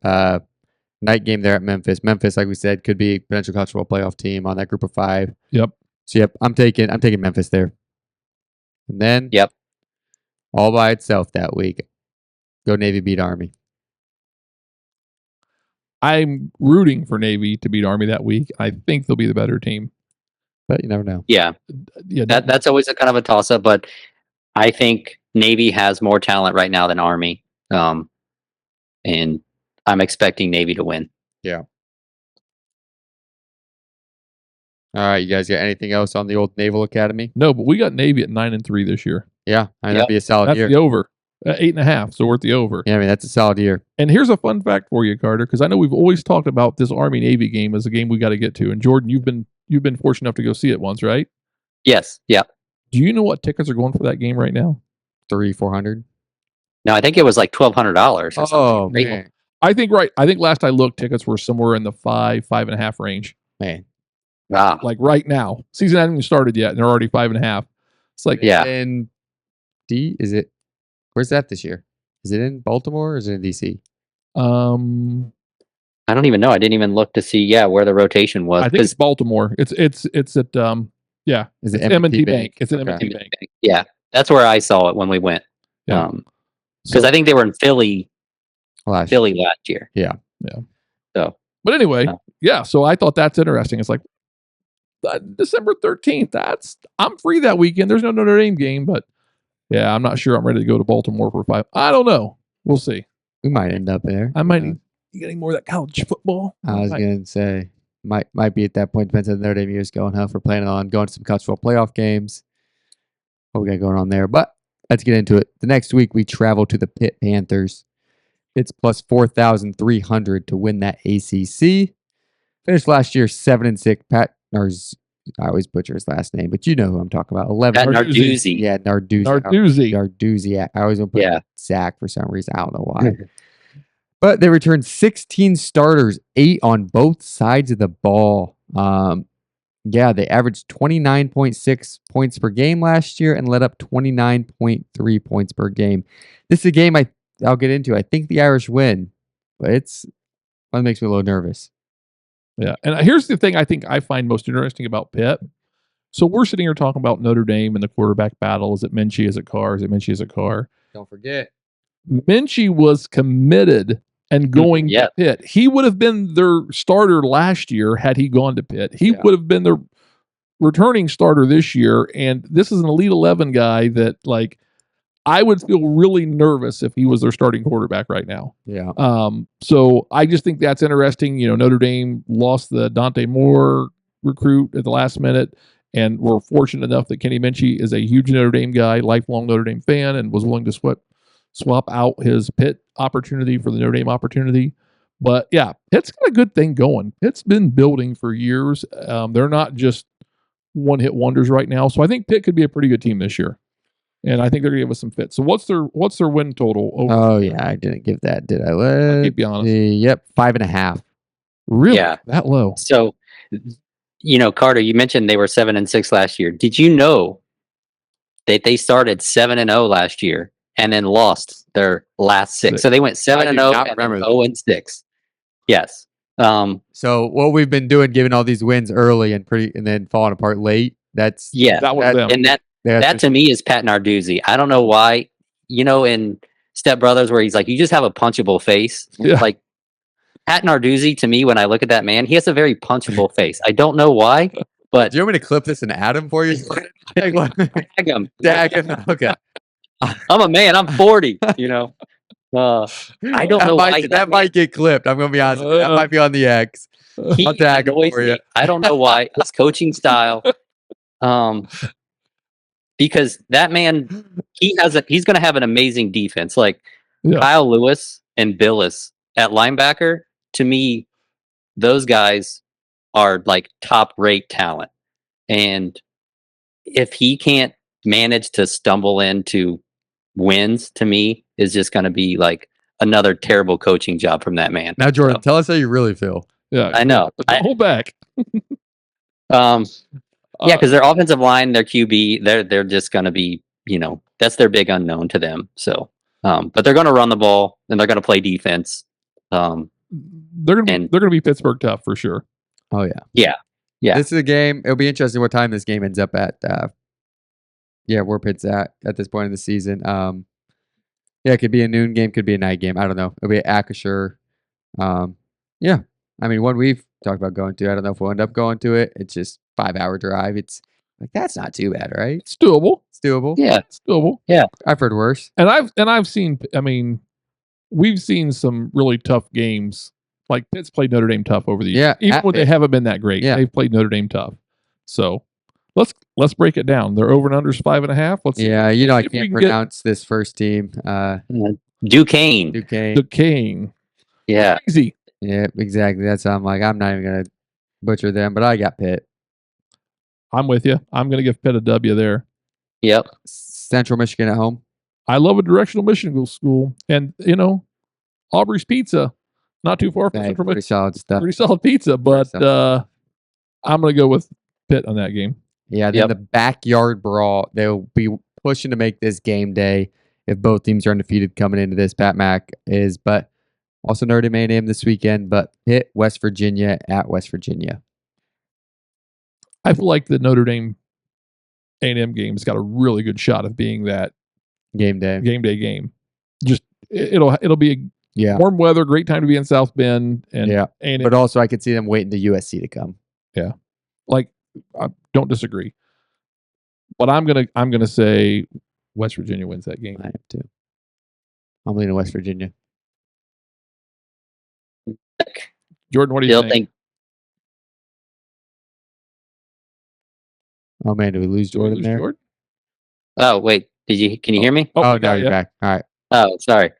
Night game there at Memphis. Memphis, like we said, could be a potential college football playoff team on that group of 5. Yep. So I'm taking Memphis there. And then all by itself that week. Go Navy beat Army. I'm rooting for Navy to beat Army that week. I think they'll be the better team. But you never know. Yeah. That's always a kind of a toss-up, but I think Navy has more talent right now than Army. And I'm expecting Navy to win. Yeah. All right, you guys got anything else on the old Naval Academy? No, but we got Navy at 9-3 this year. Yeah, that'd be a solid year. That's the over. 8.5, so we're at the over. Yeah, I mean, that's a solid year. And here's a fun fact for you, Carter, because I know we've always talked about this Army-Navy game as a game we got to get to. And Jordan, you've been you've been fortunate enough to go see it once, right? Yes. Yeah. Do you know what tickets are going for that game right now? 300-400. No, I think it was like $1,200 or something. Oh right? man, I think last I looked, tickets were somewhere in the 5.5 range. man. Wow. Like right now, season hasn't even started yet, and they're already 5.5. It's like, Yeah. And is it? Where's that this year? Is it in Baltimore or is it in DC? I don't even know. I didn't even look to see where the rotation was. I think it's Baltimore. It's at Is it it's M&T Bank. It's an Okay. M&T Bank. Yeah, that's where I saw it when we went. Yeah. Because I think they were in Philly last year. Yeah. So, But anyway, Oh. yeah. So I thought that's interesting. It's like December 13th. I'm free that weekend. There's no Notre Dame game, but yeah, I'm not sure I'm ready to go to Baltimore for 5. I don't know. We'll see. We might end up there. I might need getting more of that college football. I was gonna say might be at that point. Depends on the Notre Dame year's going. If we're planning on going to some college football playoff games, what we got going on there? But let's get into it. The next week we travel to the Pitt Panthers. It's plus 4,300 to win that ACC. Finished last year 7-6. Pat Nars. I always butcher his last name, but you know who I'm talking about. 11. Pat Narduzzi. Yeah, Narduzzi. Narduzzi. I always want to put Zach for some reason. I don't know why. But they returned 16 starters, 8 on both sides of the ball. They averaged 29.6 points per game last year and let up 29.3 points per game. This is a game I'll get into. I think the Irish win, but it makes me a little nervous. Yeah. And here's the thing I think I find most interesting about Pitt. So we're sitting here talking about Notre Dame and the quarterback battle. Is it Minchie? Is it Carr? Is it Minchie? Is it Carr? Don't forget. Minchie was committed and going to Pitt. He would have been their starter last year had he gone to Pitt. He would have been their returning starter this year. And this is an Elite 11 guy that, like, I would feel really nervous if he was their starting quarterback right now. Yeah. So I just think that's interesting. You know, Notre Dame lost the Dante Moore recruit at the last minute, and we're fortunate enough that Kenny Minchie is a huge Notre Dame guy, lifelong Notre Dame fan, and was willing to swap out his Pitt opportunity for the Notre Dame opportunity. But yeah, Pitt's got a good thing going. Pitt's been building for years. They're not just one-hit wonders right now. So I think Pitt could be a pretty good team this year. And I think they're going to give us some fits. So what's their win total? Oh yeah, I didn't give that, did I? I'll keep you honest. Yep, 5.5. Really? Yeah. That low? So, Carter, you mentioned they were 7-6 last year. Did you know that they started 7-0 last year and then lost their last 6? So they went 7-0 and 0-6. Yes. So what we've been doing, giving all these wins early and then falling apart late. that was them. And that to me is Pat Narduzzi. I don't know why. In Step Brothers, where he's like, you just have a punchable face. Yeah. Like Pat Narduzzi, to me, when I look at that man, he has a very punchable face. I don't know why, but do you want me to clip this and add him for you? tag him. Tag him. Okay. I'm a man. I'm 40. I don't know why that might get clipped. I'm gonna be honest. That might be on the X. I'll tag him for you. I don't know why his coaching style. Because that man, he's going to have an amazing defense. Like Kyle Lewis and Billis at linebacker. To me, those guys are like top rate talent. And if he can't manage to stumble into wins, to me, is just going to be like another terrible coaching job from that man. Now, Jordan, tell us how you really feel. Yeah, I know. Hold back. Yeah, because their offensive line, their QB, they're just going to be, that's their big unknown to them. So, but they're going to run the ball and they're going to play defense. They're going to be Pittsburgh tough for sure. Oh yeah. Yeah. This is a game. It'll be interesting what time this game ends up at. Where Pitt's at this point in the season. It could be a noon game, could be a night game. I don't know. It'll be at Acrisure. Yeah. I mean, one we've talked about going to. I don't know if we'll end up going to it. It's just 5-hour drive. It's like that's not too bad, right? It's doable. It's doable. Yeah, it's doable. Yeah, I've heard worse. And I've seen. I mean, we've seen some really tough games. Like Pitt's played Notre Dame tough over the years. Yeah, even when they haven't been that great, they've played Notre Dame tough. So let's break it down. Their over and unders 5.5. Let's I can't pronounce this first team. Duquesne. Yeah, easy. Yeah, exactly. That's how I'm like, I'm not even gonna butcher them, but I got Pitt. I'm with you. I'm going to give Pitt a W there. Yep. Central Michigan at home. I love a directional Michigan school. And, Aubrey's Pizza, not too far from Hey, Central pretty Michigan. solid stuff. Pretty solid pizza, but solid. I'm going to go with Pitt on that game. Yeah, then the backyard brawl. They'll be pushing to make this game day if both teams are undefeated coming into this. Pat Mac is, but also Notre Dame A&M this weekend. But Pitt, West Virginia at West Virginia. I feel like the Notre Dame A&M game's got a really good shot of being that game day game. Just it'll be warm weather, great time to be in South Bend, and A&M. But also I could see them waiting to USC to come. Yeah, like I don't disagree, but I'm gonna say West Virginia wins that game. I have to. I'm leaning West Virginia. Jordan, what do you think? Oh man, did we lose Jordan there? Jordan? Oh wait, can you hear me? Oh, now you're back. All right. Oh, sorry.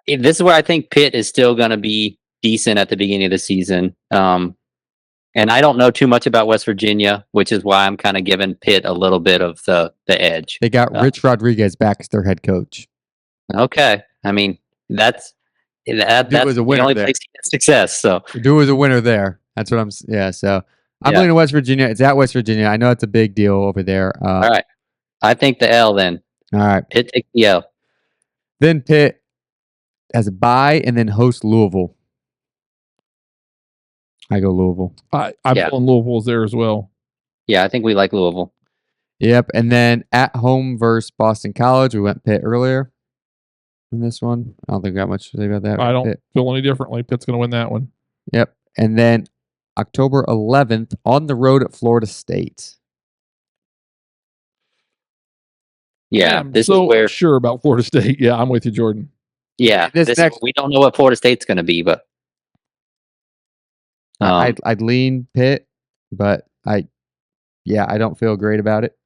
This is where I think Pitt is still going to be decent at the beginning of the season. And I don't know too much about West Virginia, which is why I'm kind of giving Pitt a little bit of the edge. They got Rich Rodriguez back as their head coach. Okay, I mean that's was a winner the only there. place to get success. So Dude was a winner there. That's what I'm. Yeah. So I'm leaning West Virginia. It's at West Virginia. I know it's a big deal over there. All right, I think the L then. All right, Pitt takes the L. Then Pitt has a bye and then host Louisville. I go Louisville. I'm pulling Louisville's there as well. Yeah, I think we like Louisville. Yep. And then at home versus Boston College. We went Pitt earlier in this one. I don't think we got much to say about that. I don't feel any differently. Pitt's going to win that one. Yep. And then October 11th on the road at Florida State. Yeah, this is where sure about Florida State. Yeah, I'm with you, Jordan. Yeah, we don't know what Florida State's going to be, but I'd lean Pitt, but I don't feel great about it.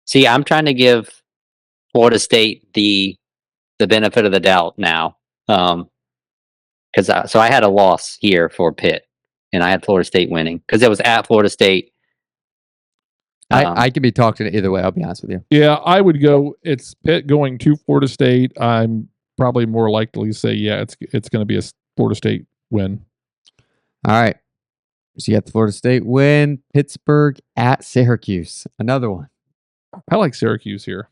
See, I'm trying to give Florida State the benefit of the doubt now, because I had a loss here for Pitt, and I had Florida State winning because it was at Florida State. I can be talked to either way. I'll be honest with you. Yeah, I would go. It's Pitt going to Florida State. I'm probably more likely to say, it's going to be a Florida State win. All right. So you got the Florida State win. Pittsburgh at Syracuse. Another one. I like Syracuse here.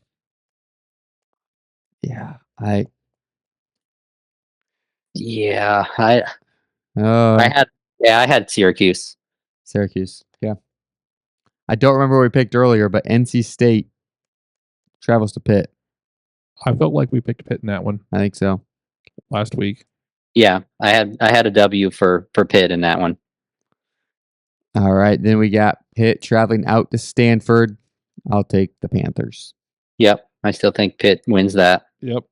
Yeah, I had Syracuse. Syracuse. Yeah. I don't remember what we picked earlier, but NC State travels to Pitt. I felt like we picked Pitt in that one. I think so. Last week. Yeah, I had a W for Pitt in that one. All right, then we got Pitt traveling out to Stanford. I'll take the Panthers. Yep, I still think Pitt wins that. Yep.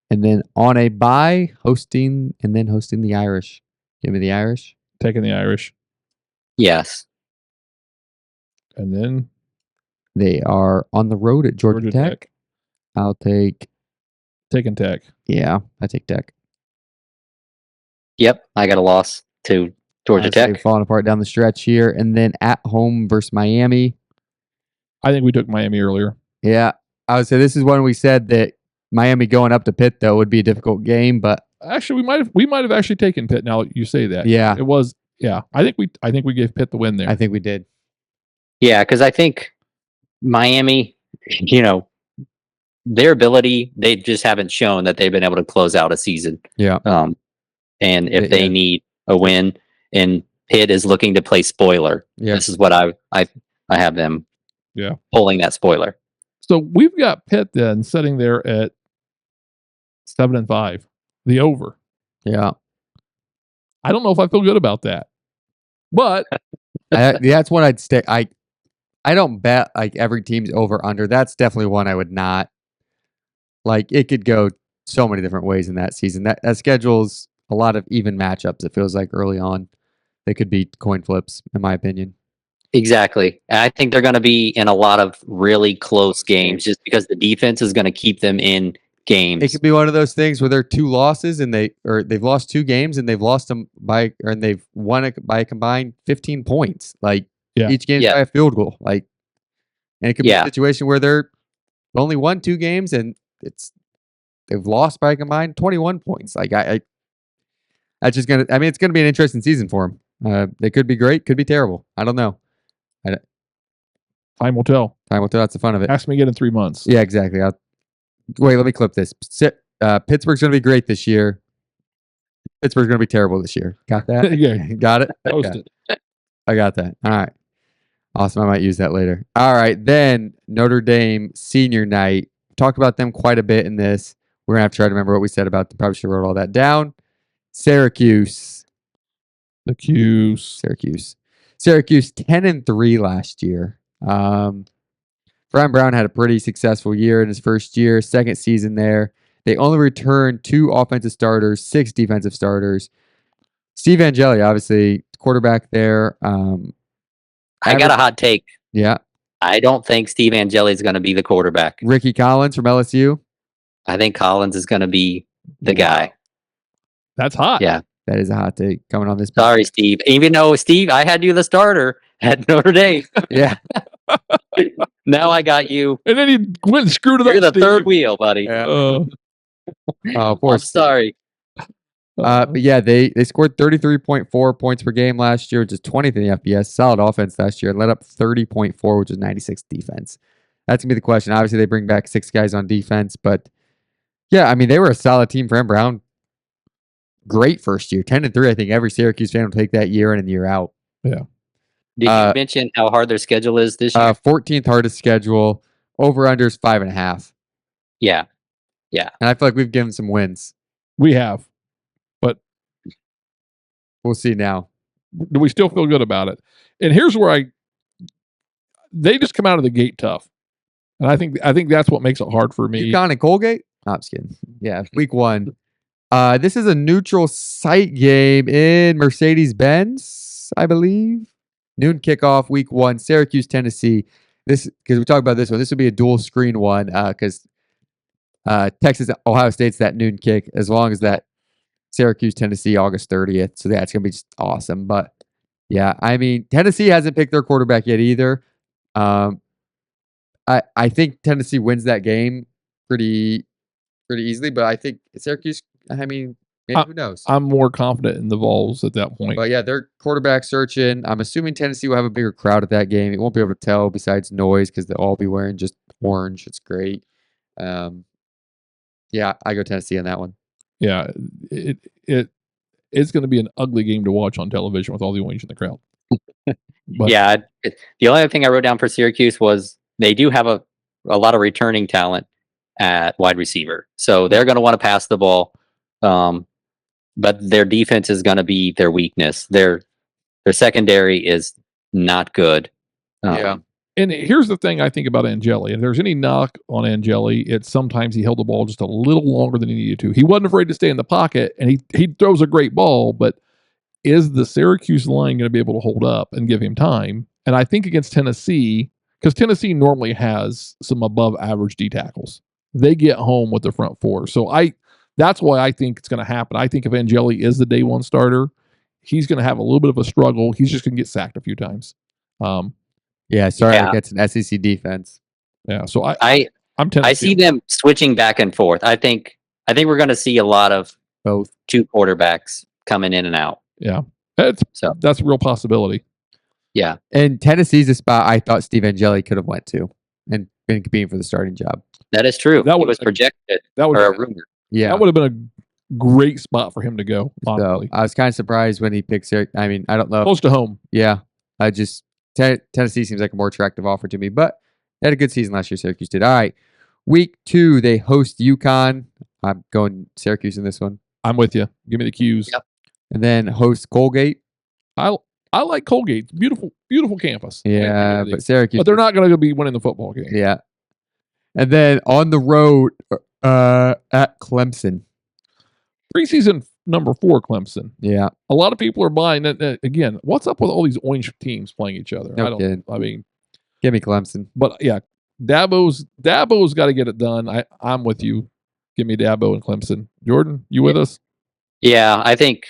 And then on a bye, hosting the Irish. Give me the Irish. Taking the Irish. Yes. And then they are on the road at Georgia Tech. I'll taking Tech. Yeah, I take Tech. Yep, I got a loss to Georgia Tech. Falling apart down the stretch here. And then at home versus Miami. I think we took Miami earlier. Yeah, I would say this is one we said that Miami going up to Pitt, though, would be a difficult game. But actually, we might have actually taken Pitt now that you say that. Yeah. It was, I think we gave Pitt the win there. I think we did. Yeah, because I think Miami, their ability, they just haven't shown that they've been able to close out a season. Yeah. And if they need a win, and Pitt is looking to play spoiler, this is what I have them pulling that spoiler. So we've got Pitt then sitting there at 7-5, the over. Yeah. I don't know if I feel good about that, but that's one I'd stick. I don't bet like every team's over under. That's definitely one I would not. Like it could go so many different ways in that season. That schedule's a lot of even matchups. It feels like early on, they could be coin flips, in my opinion. Exactly. I think they're going to be in a lot of really close games just because the defense is going to keep them in games. It could be one of those things where they're 2 losses and they've lost 2 games and they've lost them and they've won it by a combined 15 points. Like Yeah. Each game's Yeah. by a field goal. And it could be Yeah. a situation where they're only won 2 games and they've lost by a combined 21 points. That's just gonna. I mean, it's gonna be an interesting season for them. They could be great, could be terrible. I don't know. Time will tell. Time will tell. That's the fun of it. Ask me again in 3 months. Yeah, exactly. Wait, let me clip this. Pittsburgh's gonna be great this year. Pittsburgh's gonna be terrible this year. Got that? Yeah. Got it. Post Okay. it. I got that. All right. Awesome. I might use that later. All right. Then Notre Dame senior night. Talked about them quite a bit in this. We're gonna have to try to remember what we said about them. Probably should have wrote all that down. Syracuse. Syracuse 10-3 last year. Brian Brown had a pretty successful year in his first year, second season there. They only returned 2 offensive starters, 6 defensive starters. Steve Angeli, obviously, quarterback there. I got a hot take. Yeah. I don't think Steve Angeli is going to be the quarterback. Ricky Collins from LSU. I think Collins is going to be the guy. That's hot. Yeah. That is a hot take coming on this. Sorry, Steve. Even though, Steve, I had you the starter at Notre Dame. Yeah. Now I got you. And then he went and screwed it up. You're the Steve. third wheel, buddy. Yeah. Uh, Poor I'm sorry. But yeah, they scored 33.4 points per game last year, which is 20th in the FBS. Solid offense last year. Let up 30.4, which is 96 defense. That's going to be the question. Obviously, they bring back 6 guys on defense. But yeah, I mean, they were a solid team for M. Brown. Great first year. 10-3. I think every Syracuse fan will take that year in and year out. yeah. Did you mention how hard their schedule is this year? 14th hardest schedule. Over-under is 5.5. Yeah. And I feel like we've given some wins. We have. But We'll see now. do we still feel good about it? And here's where they just come out of the gate tough. And I think that's what makes it hard for me. UConn and Colgate? No, I'm just kidding. Yeah, week 1. This is a neutral site game in Mercedes-Benz, I believe. Noon kickoff, week 1, Syracuse, Tennessee. This because we talked about this one. This would be a dual screen one because Texas, Ohio State's that noon kick, as long as that Syracuse, Tennessee, August 30th. So that's gonna be just awesome. But yeah, I mean, Tennessee hasn't picked their quarterback yet either. I think Tennessee wins that game pretty easily, but I think Syracuse. I mean, maybe who knows? I'm more confident in the Vols at that point. But yeah, they're quarterback searching. I'm assuming Tennessee will have a bigger crowd at that game. It won't be able to tell besides noise because they'll all be wearing just orange. It's great. Yeah, I go Tennessee on that one. Yeah, it's going to be an ugly game to watch on television with all the orange in the crowd. But, Yeah. The only other thing I wrote down for Syracuse was they do have a lot of returning talent at wide receiver. So they're going to want to pass the ball. But their defense is going to be their weakness. Their secondary is not good. Yeah. And here's the thing I think about Angeli. If there's any knock on Angeli, it's sometimes he held the ball just a little longer than he needed to. He wasn't afraid to stay in the pocket, and he throws a great ball, but is the Syracuse line going to be able to hold up and give him time? And I think against Tennessee, because Tennessee normally has some above average D tackles, they get home with the front four. So that's why I think it's going to happen. I think if Angeli is the day one starter, he's going to have a little bit of a struggle. He's just going to get sacked a few times. Yeah, sorry, Yeah. that's an SEC defense. Yeah, so I'm Tennessee. I see them switching back and forth. I think we're going to see a lot of Both. 2 quarterbacks coming in and out. Yeah, that's a real possibility. Yeah. And Tennessee's a spot I thought Steve Angeli could have went to and been competing for the starting job. That is true. That It would- was projected That would or a rumor. Yeah. that would have been a great spot for him to go. So Honestly, I was kind of surprised when he picked Syracuse. I mean, I don't know. close to home. Yeah. I just Tennessee seems like a more attractive offer to me, but they had a good season last year. Syracuse did. All right. Week 2, they host UConn. I'm going Syracuse in this one. I'm with you. Give me the cues. Yep. And then host Colgate. I like Colgate. Beautiful campus. Yeah, but Syracuse. But they're not going to be winning the football game. Yeah. And then on the road at Clemson. Preseason number 4, Clemson. Yeah. A lot of people are buying it. Again, what's up with all these orange teams playing each other? No kidding. I mean, Give me Clemson. but yeah, Dabo's got to get it done. I'm with you. Give me Dabo and Clemson. Jordan, you with us? Yeah, I think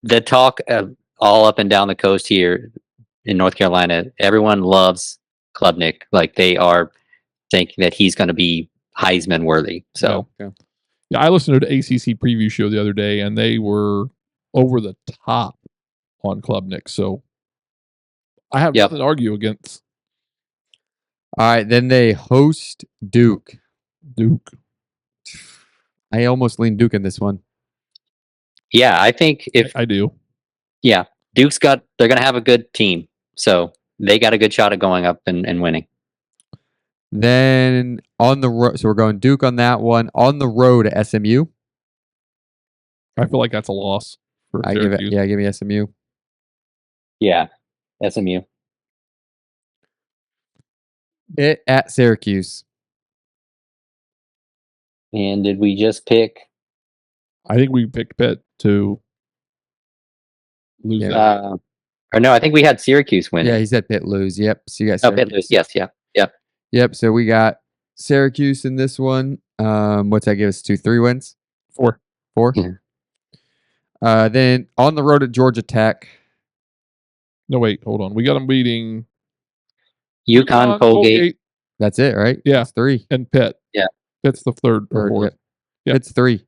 the talk all up and down the coast here, in North Carolina, everyone loves Klubnik. Like they are thinking that he's going to be Heisman worthy. So Yeah, I listened to the ACC preview show the other day, and they were over the top on Klubnik. So I have nothing to argue against All right, then they host Duke. Duke. I almost lean Duke in this one. yeah, I think if I do. yeah, they're going to have a good team. So they got a good shot at going up and winning. Then on the road, so we're going Duke on that one. On the road at SMU. I feel like that's a loss for Syracuse. Give me SMU. Yeah, SMU. It at Syracuse. And did we just pick? I think we picked Pitt to lose that. Or no, I think we had Syracuse win. Yeah, he said Pitt lose. Yep. So you got Pitt lose. Yes, yeah. Yep. So we got Syracuse in this one. What's that give us? 3 wins? 4. 4? Yeah. Then on the road at Georgia Tech. No, wait, hold on. We got them beating UConn, Colgate. That's it, right? Yeah. It's 3. And Pitt. Yeah. Pitt's the third or fourth. Yep. It's 3.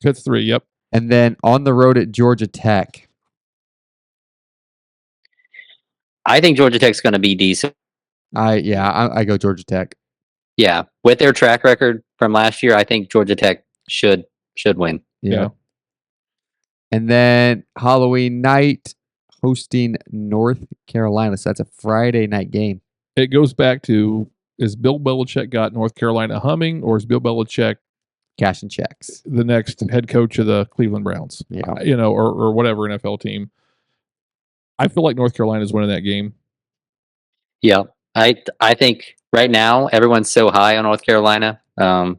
Pitt's 3, yep. And then on the road at Georgia Tech. I think Georgia Tech's going to be decent. I go Georgia Tech. Yeah, with their track record from last year, I think Georgia Tech should win. Yeah. And then Halloween night hosting North Carolina. So that's a Friday night game. It goes back to, is Bill Belichick got North Carolina humming, or is Bill Belichick cashing checks, the next head coach of the Cleveland Browns? Yeah. Or whatever NFL team. I feel like North Carolina's winning that game. Yeah, I think right now everyone's so high on North Carolina. I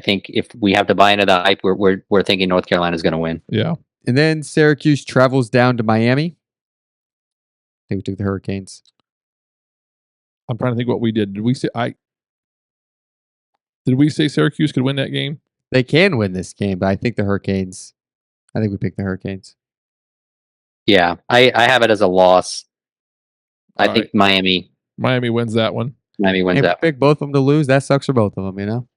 think if we have to buy into the hype, we're thinking North Carolina's going to win. Yeah. And then Syracuse travels down to Miami. I think we took the Hurricanes. I'm trying to think what we did. Did we say Syracuse could win that game? They can win this game, but I think the Hurricanes. I think we picked the Hurricanes. Yeah, I have it as a loss. I think Miami wins that one. Miami wins that. Pick both of them to lose. That sucks for both of them, you know.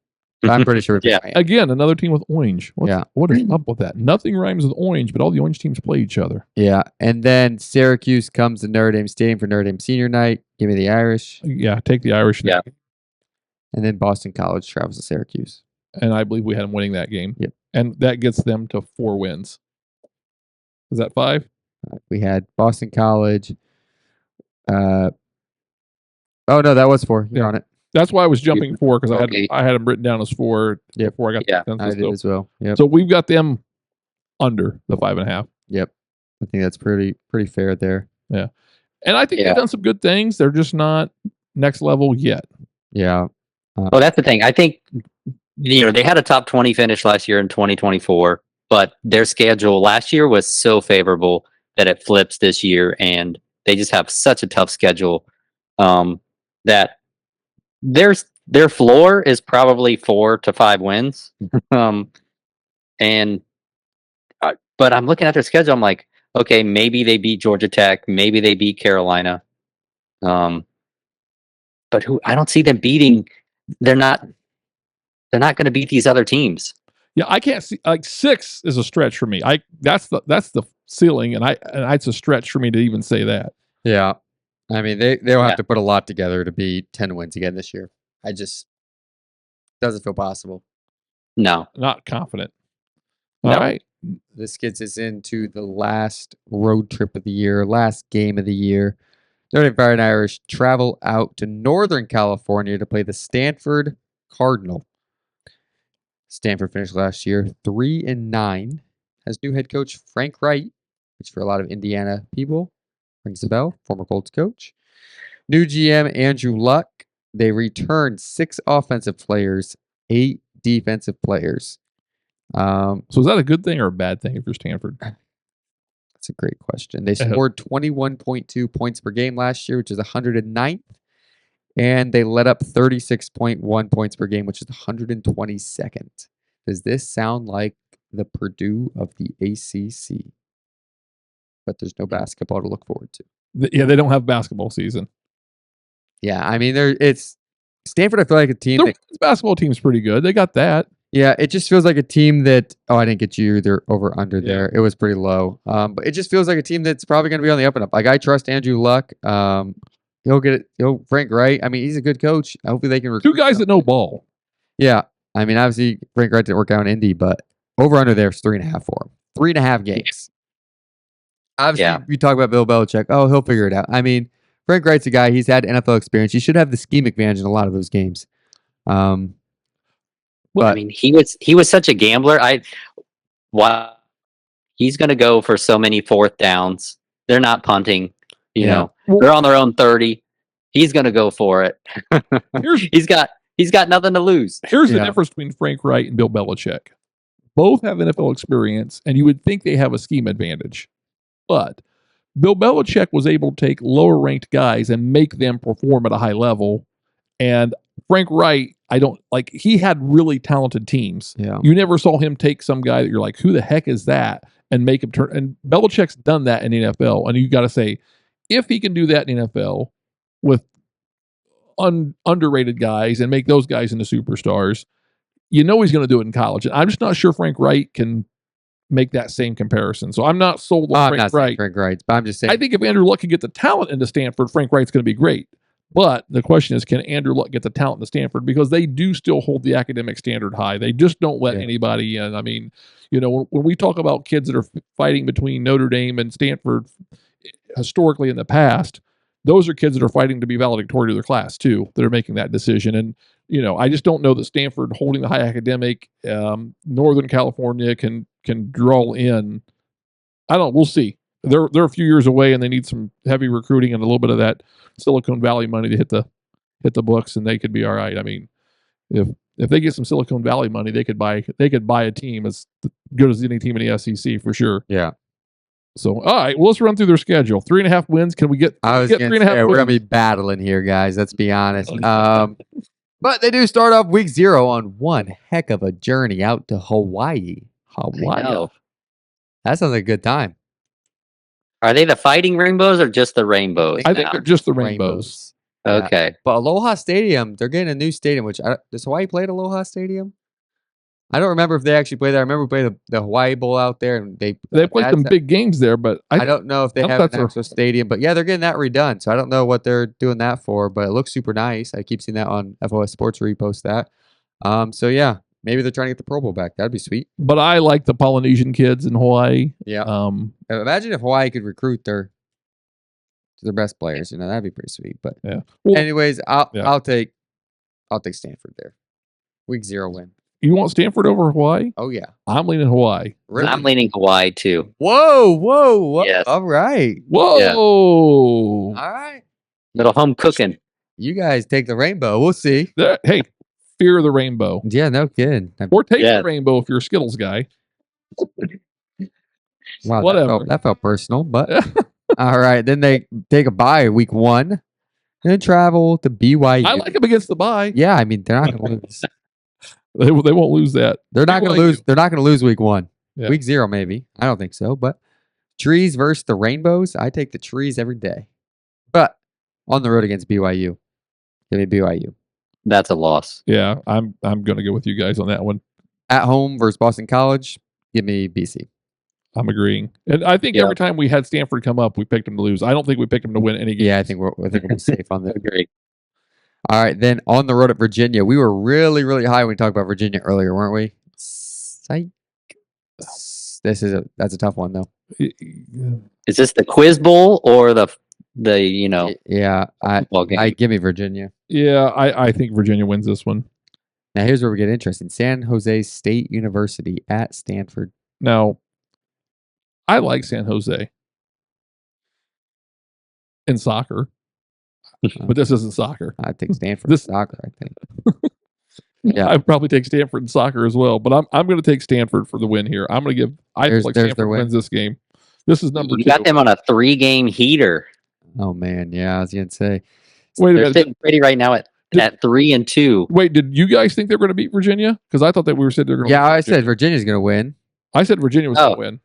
But I'm pretty sure. Yeah. Again, another team with orange. What is up with that? Nothing rhymes with orange, but all the orange teams play each other. Yeah, and then Syracuse comes to Notre Dame Stadium for Notre Dame Senior Night. Give me the Irish. Yeah, take the Irish. Yeah. And then Boston College travels to Syracuse. And I believe we had them winning that game. Yep. And that gets them to 4 wins. Is that 5? We had Boston College. Oh no, that was 4. You're on it. That's why I was jumping 4, because I had them written down as 4 before I got the I census. did as well. Yep. So we've got them under the 5.5. Yep. I think that's pretty fair there. Yeah. And I think they've done some good things. They're just not next level yet. Yeah. Well, that's the thing. I think they had a top 20 finish last year in 2024, but their schedule last year was so favorable that it flips this year, and they just have such a tough schedule that their floor is probably 4 to 5 wins. But I'm looking at their schedule. I'm like, okay, maybe they beat Georgia Tech, maybe they beat Carolina, but I don't see them beating. They're not going to beat these other teams. Yeah, I can't see 6 is a stretch for me. That's the ceiling, and it's a stretch for me to even say that. Yeah. I mean, they'll have to put a lot together to be 10 wins again this year. I just doesn't feel possible. No, not confident. No. All right. This gets us into the last road trip of the year, last game of the year. Notre Dame Fire and Irish travel out to Northern California to play the Stanford Cardinal. Stanford finished last year 3-9. Has new head coach Frank Wright, which for a lot of Indiana people rings a bell, former Colts coach. New GM Andrew Luck. They returned 6 offensive players, 8 defensive players. So is that a good thing or a bad thing if you're Stanford? That's a great question. They scored 21.2 points per game last year, which is 109th. And they let up 36.1 points per game, which is 122nd. Does this sound like the Purdue of the ACC? But there's no basketball to look forward to. Yeah, they don't have basketball season. Yeah, I mean, it's Stanford. I feel like a team Their that, women's basketball team's pretty good. They got that. yeah, it just feels like a team that. Oh, I didn't get you either over under Yeah. there. It was pretty low. But it just feels like a team that's probably going to be on the up and up. Like I trust Andrew Luck. He'll get it. Frank Wright. I mean, he's a good coach. Hopefully they can recruit Two guys that know ball. Yeah, I mean, obviously Frank Wright didn't work out in Indy, but over under there is 3.5 for him. 3.5 games. Obviously, you talk about Bill Belichick. Oh, he'll figure it out. I mean, Frank Wright's a guy. He's had NFL experience. He should have the scheme advantage in a lot of those games. Well, But I mean, he was such a gambler. Wow, he's going to go for so many fourth downs. They're not punting. You know, they're on their own 30. He's going to go for it. He's got nothing to lose. Here's the difference between Frank Wright and Bill Belichick. Both have NFL experience, and you would think they have a scheme advantage. But Bill Belichick was able to take lower ranked guys and make them perform at a high level. And Frank Wright, he had really talented teams. Yeah. You never saw him take some guy that you're like, who the heck is that? And make him turn. And Belichick's done that in the NFL. And you got to say, if he can do that in the NFL with underrated guys and make those guys into superstars, he's going to do it in college. And I'm just not sure Frank Wright can make that same comparison. So I'm not sold on Frank Wright. Frank Wright, but I'm just saying. I think if Andrew Luck can get the talent into Stanford, Frank Wright's going to be great. But the question is, can Andrew Luck get the talent into Stanford? Because they do still hold the academic standard high. They just don't let anybody in. I mean, when we talk about kids that are fighting between Notre Dame and Stanford historically in the past, those are kids that are fighting to be valedictorian of their class too, that are making that decision. And, I just don't know that Stanford holding the high academic, Northern California can draw in. I don't know. We'll see. They're a few years away, and they need some heavy recruiting and a little bit of that Silicon Valley money to hit the books, and they could be all right. I mean, if they get some Silicon Valley money, they could buy a team as good as any team in the SEC for sure. Yeah. So, all right, well, let's run through their schedule. 3.5 wins. Can we get? I was get going 3.5 to say, wins? we're going to be battling here, guys. Let's be honest. But they do start off week 0 on one heck of a journey out to Hawaii. Hawaii. That sounds like a good time. Are they the Fighting Rainbows or just the Rainbows? I think they're just the Rainbows. Okay. Yeah. But Aloha Stadium, they're getting a new stadium, does Hawaii play at Aloha Stadium? I don't remember if they actually play there. I remember we played the Hawaii Bowl out there, and they played some big games there, but I don't know if they have an actual stadium. But yeah, they're getting that redone, so I don't know what they're doing that for, but it looks super nice. I keep seeing that on FOS Sports repost that. So yeah, maybe they're trying to get the Pro Bowl back. That'd be sweet. But I like the Polynesian kids in Hawaii. Yeah. Imagine if Hawaii could recruit their best players. That'd be pretty sweet. But yeah. Well, anyways, I'll take Stanford there. Week 0 win. You want Stanford over Hawaii? Oh yeah. I'm leaning Hawaii. Really? I'm leaning Hawaii too. Whoa. Yes. All right. Whoa. Yeah. All right. Little home cooking. You guys take the rainbow. We'll see. Hey, fear the rainbow. Yeah, no kidding. Or take the rainbow if you're a Skittles guy. Wow, whatever. That felt personal, but all right. Then they take a bye week 1 and then travel to BYU. I like them against the bye. Yeah, I mean they're not going to lose. They won't lose that. They're not going to lose. They're not going to lose week 1. Yeah. Week 0 maybe. I don't think so. But trees versus the rainbows. I take the trees every day. But on the road against BYU, give me BYU. That's a loss. Yeah, I'm going to go with you guys on that one. At home versus Boston College, give me BC. I'm agreeing. And I think every time we had Stanford come up, we picked them to lose. I don't think we picked them to win any game. Yeah, I think we're safe on that. Agree. All right, then on the road at Virginia. We were really, really high when we talked about Virginia earlier, weren't we? Psych. That's a tough one though. Is this the Quiz Bowl or the Yeah, football game? I give me Virginia. Yeah, I think Virginia wins this one. Now here's where we get interesting. San Jose State University at Stanford. Now, I like San Jose in soccer, but this isn't soccer. I think Stanford in soccer, I think. Yeah, I'd probably take Stanford in soccer as well, but I'm going to take Stanford for the win here. I think Stanford wins this game. This is number 2. You got them on a 3-game heater. Oh man, yeah, I was going to say. They're sitting pretty right now at 3-2. Wait, did you guys think they were going to beat Virginia? Because I thought that we said they were going to. Yeah, I said Virginia's going to win. I said Virginia was going to win.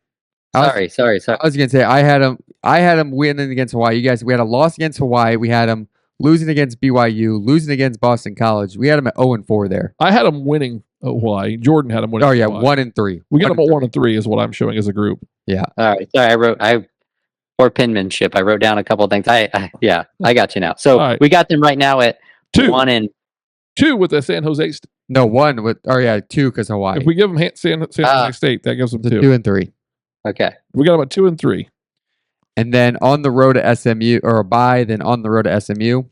Sorry. I was gonna say I had them winning against Hawaii. You guys, we had a loss against Hawaii. We had them losing against BYU, losing against Boston College. We had them at 0-4 there. I had them winning Hawaii. Jordan had them winning. Oh yeah, Hawaii. 1-3. We got them at 1-3 is what I'm showing as a group. Yeah. All right. Sorry, for penmanship, I wrote down a couple of things. I got you now. So All right. we got them right now at 2 2 with the San Jose. No, 2 because Hawaii. If we give them San Jose State, that gives them 2. 2-3. Okay. We got them at 2 and 3. And then on the road to SMU, or a bye, then on the road to SMU.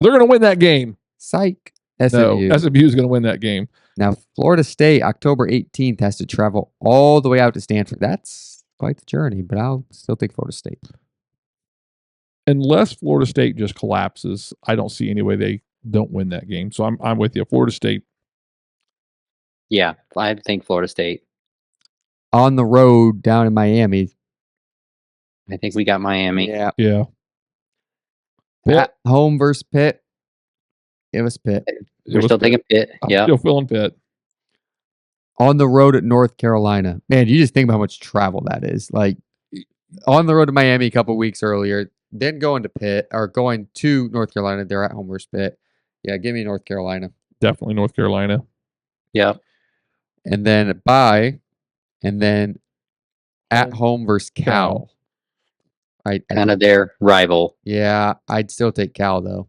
They're going to win that game. Psych. SMU. No, SMU is going to win that game. Now, Florida State, October 18th, has to travel all the way out to Stanford. That's quite the journey, but I'll still take Florida State. Unless Florida State just collapses, I don't see any way they don't win that game. So I'm with you. Florida State. Yeah, I think Florida State. On the road down in Miami. I think we got Miami. Yeah. Yeah. At home versus Pitt. It was Pitt. We're still taking Pitt. I'm Yeah. still feeling Pitt. On the road at North Carolina. Man, you just think about how much travel that is. Like, on the road to Miami a couple weeks earlier, then going to Pitt, or going to North Carolina. They're at home versus Pitt. Yeah, give me North Carolina. Definitely North Carolina. Yeah. And then a bye, and then at home versus Cal. Kind of their rival. Yeah, I'd still take Cal though.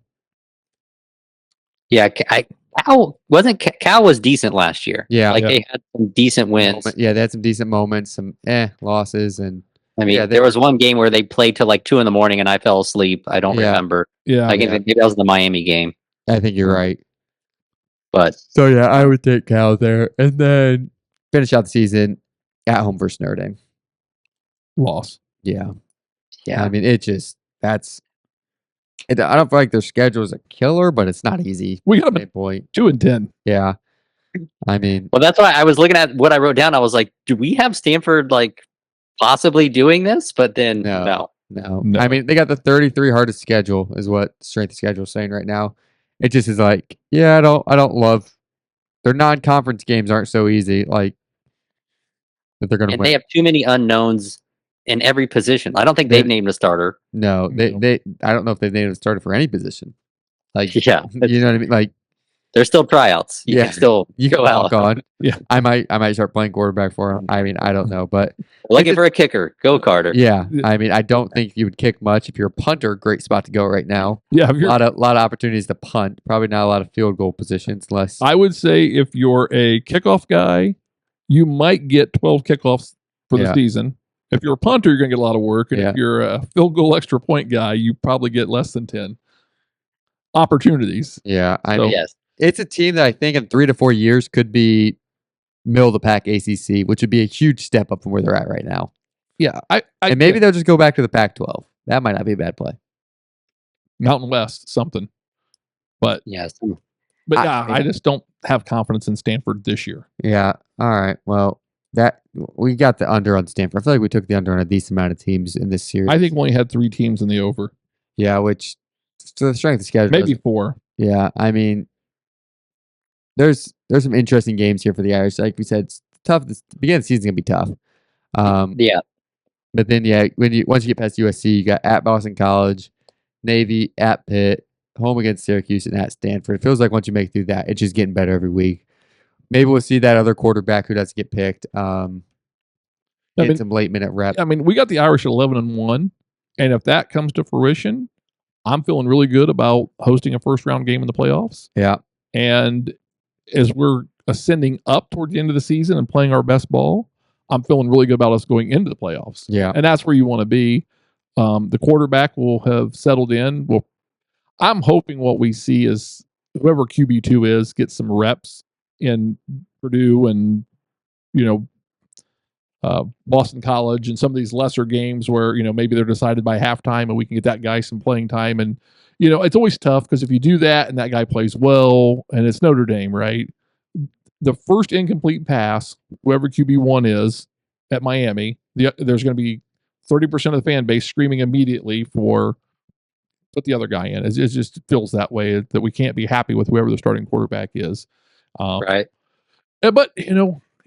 Yeah, Cal was decent last year. Yeah, they had some decent wins. Yeah, they had some decent moments, some losses, and I mean, there was one game where they played till like 2 a.m. and I fell asleep. I don't remember. Yeah, Maybe that was the Miami game. I think you're right. But so yeah, I would take Cal there, and then finish out the season at home versus Notre Dame. Loss. Yeah. Yeah. I mean, I don't feel like their schedule is a killer, but it's not easy. We got them at point 2 and 10. Yeah. I mean, well, that's why I was looking at what I wrote down. I was like, do we have Stanford like possibly doing this? But then no. I mean, they got the 33 hardest schedule, is what Strength of Schedule is saying right now. It just is like, yeah, I don't love their non-conference games aren't so easy. Like that they're going to win. They have too many unknowns in every position. I don't think they've named a starter. No, they I don't know if they've named a starter for any position. Like, yeah, you know what I mean? Like, there's still tryouts. You can still go out on. Yeah, I might start playing quarterback for him. I mean, I don't know, but looking for a kicker. Go Carter. Yeah, I mean, I don't think you would kick much. If you're a punter, great spot to go right now. Yeah, a lot of opportunities to punt. Probably not a lot of field goal positions. Less. I would say if you're a kickoff guy, you might get 12 kickoffs for the season. If you're a punter, you're going to get a lot of work. And if you're a field goal extra point guy, you probably get less than 10 opportunities. Yeah. I mean, yes. It's a team that I think in 3 to 4 years could be middle of the pack ACC, which would be a huge step up from where they're at right now. Yeah. And maybe they'll just go back to the Pac-12. That might not be a bad play. Mountain West, something. But yes. But I just don't have confidence in Stanford this year. Yeah. All right. Well, we got the under on Stanford. I feel like we took the under on a decent amount of teams in this series. I think we only had 3 teams in the over. Yeah, which to the strength of schedule, maybe 4. Yeah, I mean, there's some interesting games here for the Irish. Like we said, it's tough. The beginning of the season is gonna be tough. Yeah. But then once you get past USC, you got at Boston College, Navy, at Pitt, home against Syracuse, and at Stanford. It feels like once you make it through that, it's just getting better every week. Maybe we'll see that other quarterback who doesn't get picked. Some late minute rep. I mean, we got the Irish at 11-1, and if that comes to fruition, I'm feeling really good about hosting a first round game in the playoffs. Yeah. And as we're ascending up toward the end of the season and playing our best ball, I'm feeling really good about us going into the playoffs. Yeah. And that's where you want to be. The quarterback will have settled in. Well, I'm hoping what we see is whoever QB2 is gets some reps in Purdue and, Boston College and some of these lesser games where, maybe they're decided by halftime and we can get that guy some playing time. And, it's always tough because if you do that and that guy plays well and it's Notre Dame, right? The first incomplete pass, whoever QB1 is at Miami, there's going to be 30% of the fan base screaming immediately for put the other guy in. It just feels that way that we can't be happy with whoever the starting quarterback is. Right. But,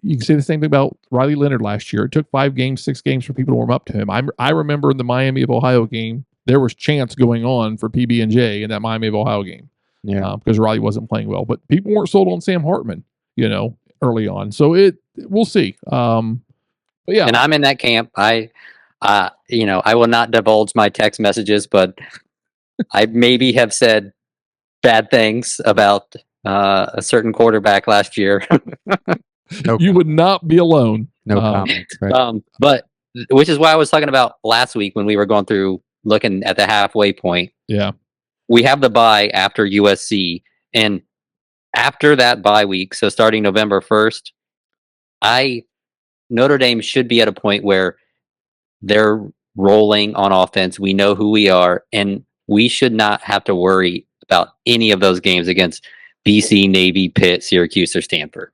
you can say the same thing about Riley Leonard last year. It took 5 games, 6 games for people to warm up to him. I remember in the Miami of Ohio game, there was chants going on for PB&J in that Miami of Ohio game. Yeah. Because Riley wasn't playing well. But people weren't sold on Sam Hartman, early on. So we'll see. But yeah. And I'm in that camp. I will not divulge my text messages, but I maybe have said bad things about a certain quarterback last year. You would not be alone. No comments, right? But which is why I was talking about last week when we were going through looking at the halfway point. Yeah. We have the bye after USC, and after that bye week, so starting November 1st, Notre Dame should be at a point where they're rolling on offense. We know who we are, and we should not have to worry about any of those games against BC, Navy, Pitt, Syracuse, or Stanford.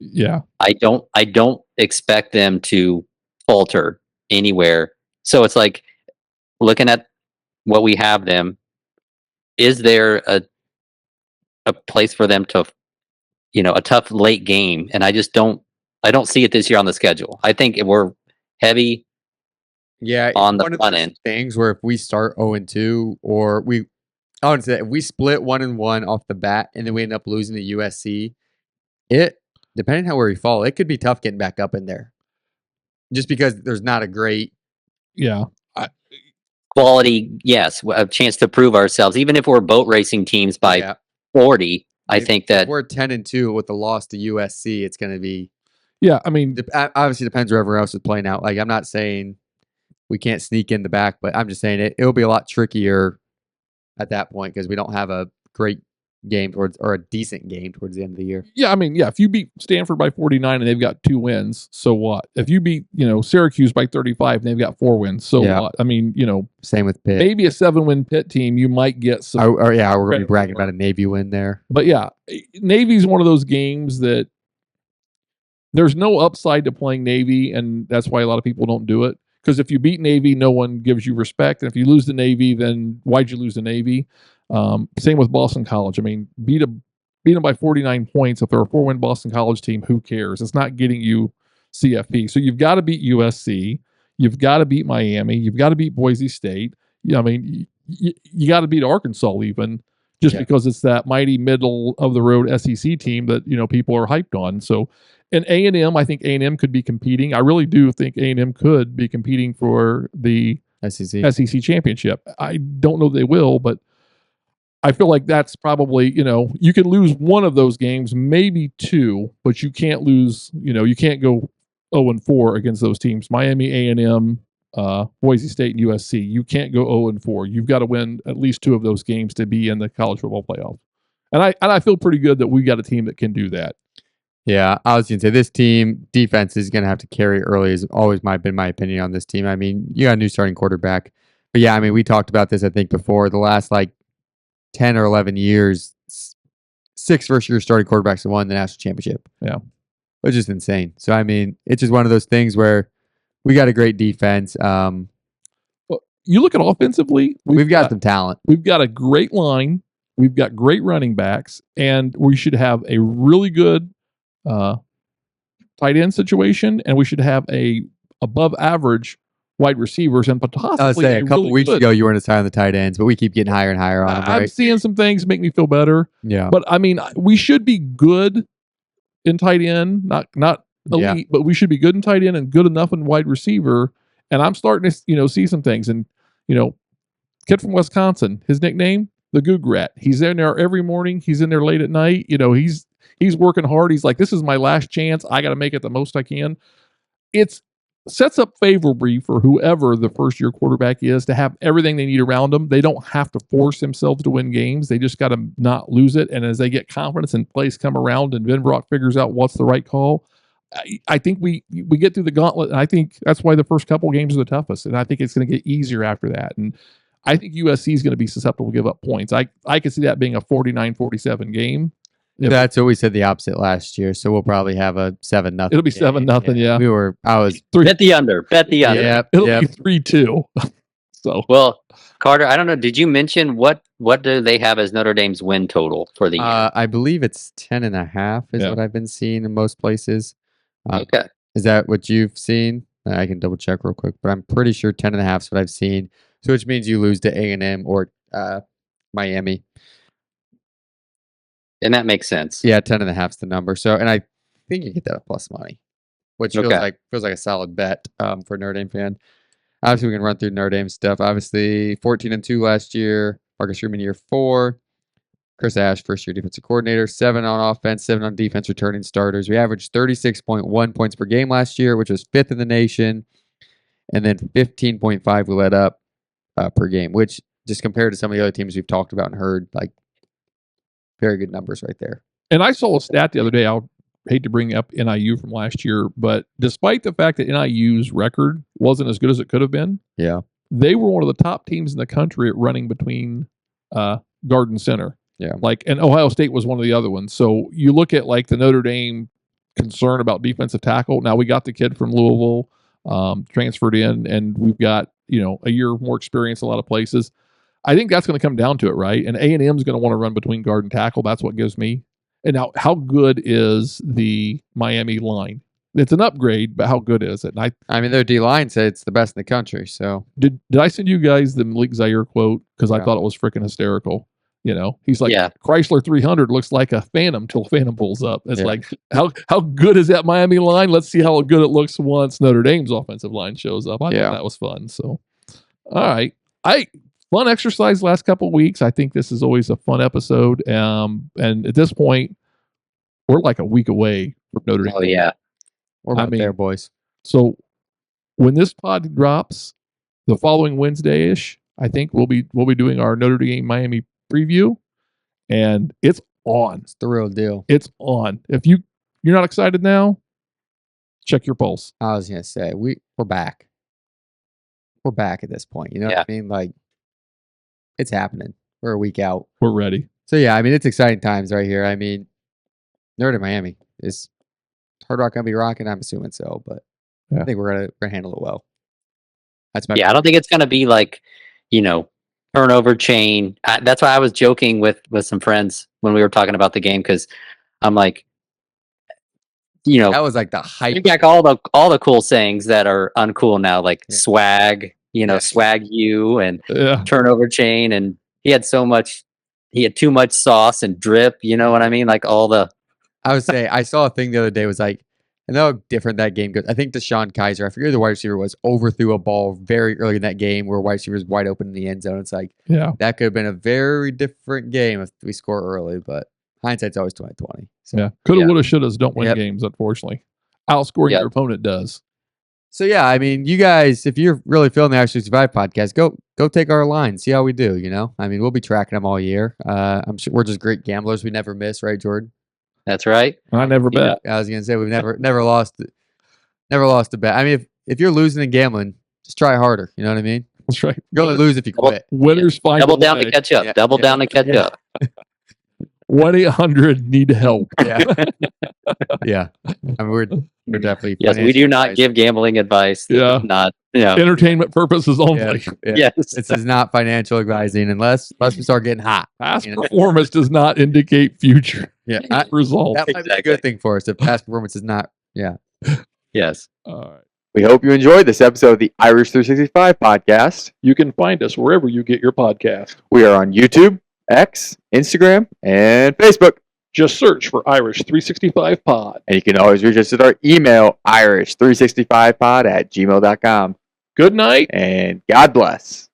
Yeah. I don't expect them to falter anywhere. So it's like looking at what we have them. Is there a place for them to, a tough late game? And I don't see it this year on the schedule. I think we're heavy. Yeah, on the one of front those end. things where if we start 0-2, or I would say if we split 1-1 off the bat and then we end up losing to USC, depending on how we fall, it could be tough getting back up in there. Just because there's not a great quality, yes, a chance to prove ourselves. Even if we're boat racing teams by 40, I think that if we're 10-2 with the loss to USC, it's going to be. Yeah, I mean, obviously depends where everyone else is playing out. Like, I'm not saying we can't sneak in the back, but I'm just saying it'll be a lot trickier at that point because we don't have a great game or a decent game towards the end of the year. Yeah, I mean, if you beat Stanford by 49 and they've got 2 wins, so what? If you beat, Syracuse by 35 and they've got 4 wins, so what? I mean, same with Pitt. Maybe a 7-win Pitt team, you might get some. We're going to be bragging about a Navy win there. But yeah, Navy's one of those games that there's no upside to playing Navy, and that's why a lot of people don't do it. Because if you beat Navy, no one gives you respect. And if you lose to Navy, then why'd you lose to Navy? Same with Boston College. I mean, beat them by 49 points. If they're a 4-win Boston College team, who cares? It's not getting you CFP. So you've got to beat USC. You've got to beat Miami. You've got to beat Boise State. I mean, you got to beat Arkansas even, just because it's that mighty middle of the road SEC team that people are hyped on. So. And A&M, I think A&M could be competing. I really do think A&M could be competing for the SEC championship. I don't know if they will, but I feel like that's probably, you can lose one of those games, maybe 2, but you can't lose, you can't go 0-4 against those teams. Miami, A&M, Boise State, and USC. You can't go 0-4. You've got to win at least 2 of those games to be in the college football playoff. And I feel pretty good that we got a team that can do that. Yeah, I was going to say this team defense is going to have to carry early. Has always been my opinion on this team. I mean, you got a new starting quarterback, but yeah, I mean, we talked about this I think before. The last 10 or 11 years, 6 first-year starting quarterbacks have won the national championship. Yeah, which is insane. So I mean, it's just one of those things where we got a great defense. Well, you look at offensively, we've got some talent. We've got a great line. We've got great running backs, and we should have a really good tight end situation, and we should have a above average wide receivers, and possibly I was saying a couple weeks ago you weren't as high on the tight ends, but we keep getting higher and higher on them. Right? I'm seeing some things make me feel better. Yeah, but I mean, we should be good in tight end, not elite, but we should be good in tight end and good enough in wide receiver. And I'm starting to see some things. And kid from Wisconsin, his nickname, the Goog Rat. He's in there every morning. He's in there late at night. He's working hard. He's like, this is my last chance. I got to make it the most I can. It sets up favorably for whoever the first-year quarterback is to have everything they need around them. They don't have to force themselves to win games. They just got to not lose it. And as they get confidence and plays come around and Ben Brock figures out what's the right call, I think we get through the gauntlet. And I think that's why the first couple games are the toughest. And I think it's going to get easier after that. And I think USC is going to be susceptible to give up points. I could see that being a 49-47 game. That's what we said the opposite last year. So we'll probably have a 7-0. It'll be 7-0. Yeah. I was bet the under. Yeah. It'll be 3-2. So well, Carter, I don't know. Did you mention what do they have as Notre Dame's win total for the year? I believe it's 10.5 is what I've been seeing in most places. Okay. Is that what you've seen? I can double check real quick, but I'm pretty sure 10.5 is what I've seen. So which means you lose to A&M or Miami. And that makes sense. Yeah, 10.5 is the number. So, and I think you get that at plus money, which feels Okay. like a solid bet for a Notre Dame fan. Obviously, we can run through Notre Dame stuff. Obviously, 14-2 last year. Marcus Sherman year 4. Chris Ash, first year defensive coordinator. 7 on offense, 7 on defense, returning starters. We averaged 36.1 points per game last year, which was 5th in the nation. And then 15.5 we let up per game, which just compared to some of the other teams we've talked about and heard, like very good numbers right there. And I saw a stat the other day. I'll hate to bring up NIU from last year, but despite the fact that NIU's record wasn't as good as it could have been, Yeah. they were one of the top teams in the country at running between Garden Center. Yeah. And Ohio State was one of the other ones. So you look at like the Notre Dame concern about defensive tackle. Now we got the kid from Louisville transferred in, and we've got a year more experience in a lot of places. I think that's going to come down to it, right? And A&M is going to want to run between guard and tackle. That's what gives me. And now, how good is the Miami line? It's an upgrade, but how good is it? And I mean, their D line said it's the best in the country. So did I send you guys the Malik Zaire quote because I Yeah. thought it was freaking hysterical. He's like, Yeah. Chrysler 300 looks like a Phantom till Phantom pulls up. It's Yeah. like, how good is that Miami line? Let's see how good it looks once Notre Dame's offensive line shows up. I Yeah. thought that was fun. So, all right, fun exercise last couple of weeks. I think this is always a fun episode. And at this point, we're like a week away from Notre Dame. Oh yeah. we're about mean- there, boys. So when this pod drops the following Wednesday ish, I think we'll be doing our Notre Dame Miami preview, and it's on. It's the real deal. It's on. If you're not excited now, check your pulse. I was gonna say we're back. We're back at this point. You know what I mean? Like it's happening. We're a week out. We're ready. So yeah, I mean it's exciting times right here. I mean, Notre Dame Miami is Hard Rock gonna be rocking. I'm assuming so, but Yeah. I think we're gonna handle it well. That's my Yeah, I don't think it's going to be like, turnover chain. That's why I was joking with some friends when we were talking about the game, because I'm like, that was like the hype. bring back all the cool sayings that are uncool now, like Yeah. swag, Yeah. swag you and Yeah. turnover chain, and he had too much sauce and drip. You know what I mean? Like all the I would say I saw a thing the other day was like, and how different that game goes. I think Deshaun Kaiser, I forget who the wide receiver was, overthrew a ball very early in that game where wide receiver was wide open in the end zone. It's like Yeah. that could have been a very different game if we score early, but hindsight's always 20/20. So Yeah. Coulda, Yeah. woulda, shouldas don't win Yep. games, unfortunately. Outscoring Yep. your opponent does. So yeah, I mean, you guys, if you're really feeling the Irish 65 podcast, go take our line, see how we do. I mean, we'll be tracking them all year. I'm sure we're just great gamblers. We never miss, right, Jordan? that's right. I never Yeah. bet. I was gonna say we've never lost a bet. I mean, if you're losing and gambling, just try harder. You know what I mean? That's right. You're gonna lose if you quit. Winners find Double a down way. to catch up. Yeah. Double Yeah. down to catch Yeah. up. 1-800 need help. Yeah, yeah. I mean, we're definitely Yes, we do not give gambling advice. This Yeah. is not. Yeah. Entertainment purposes only. Yeah. Yes. This is not financial advising unless we start getting hot. Past You know? performance does not indicate future Yeah, results. that might be a Exactly. good thing for us if past performance is not. Yeah. Yes. All right. We hope you enjoyed this episode of the Irish 365 podcast. You can find us wherever you get your podcast. We are on YouTube, X, Instagram, and Facebook. Just search for Irish 365 Pod. And you can always reach us at our email, irish365pod@gmail.com. Good night. And God bless.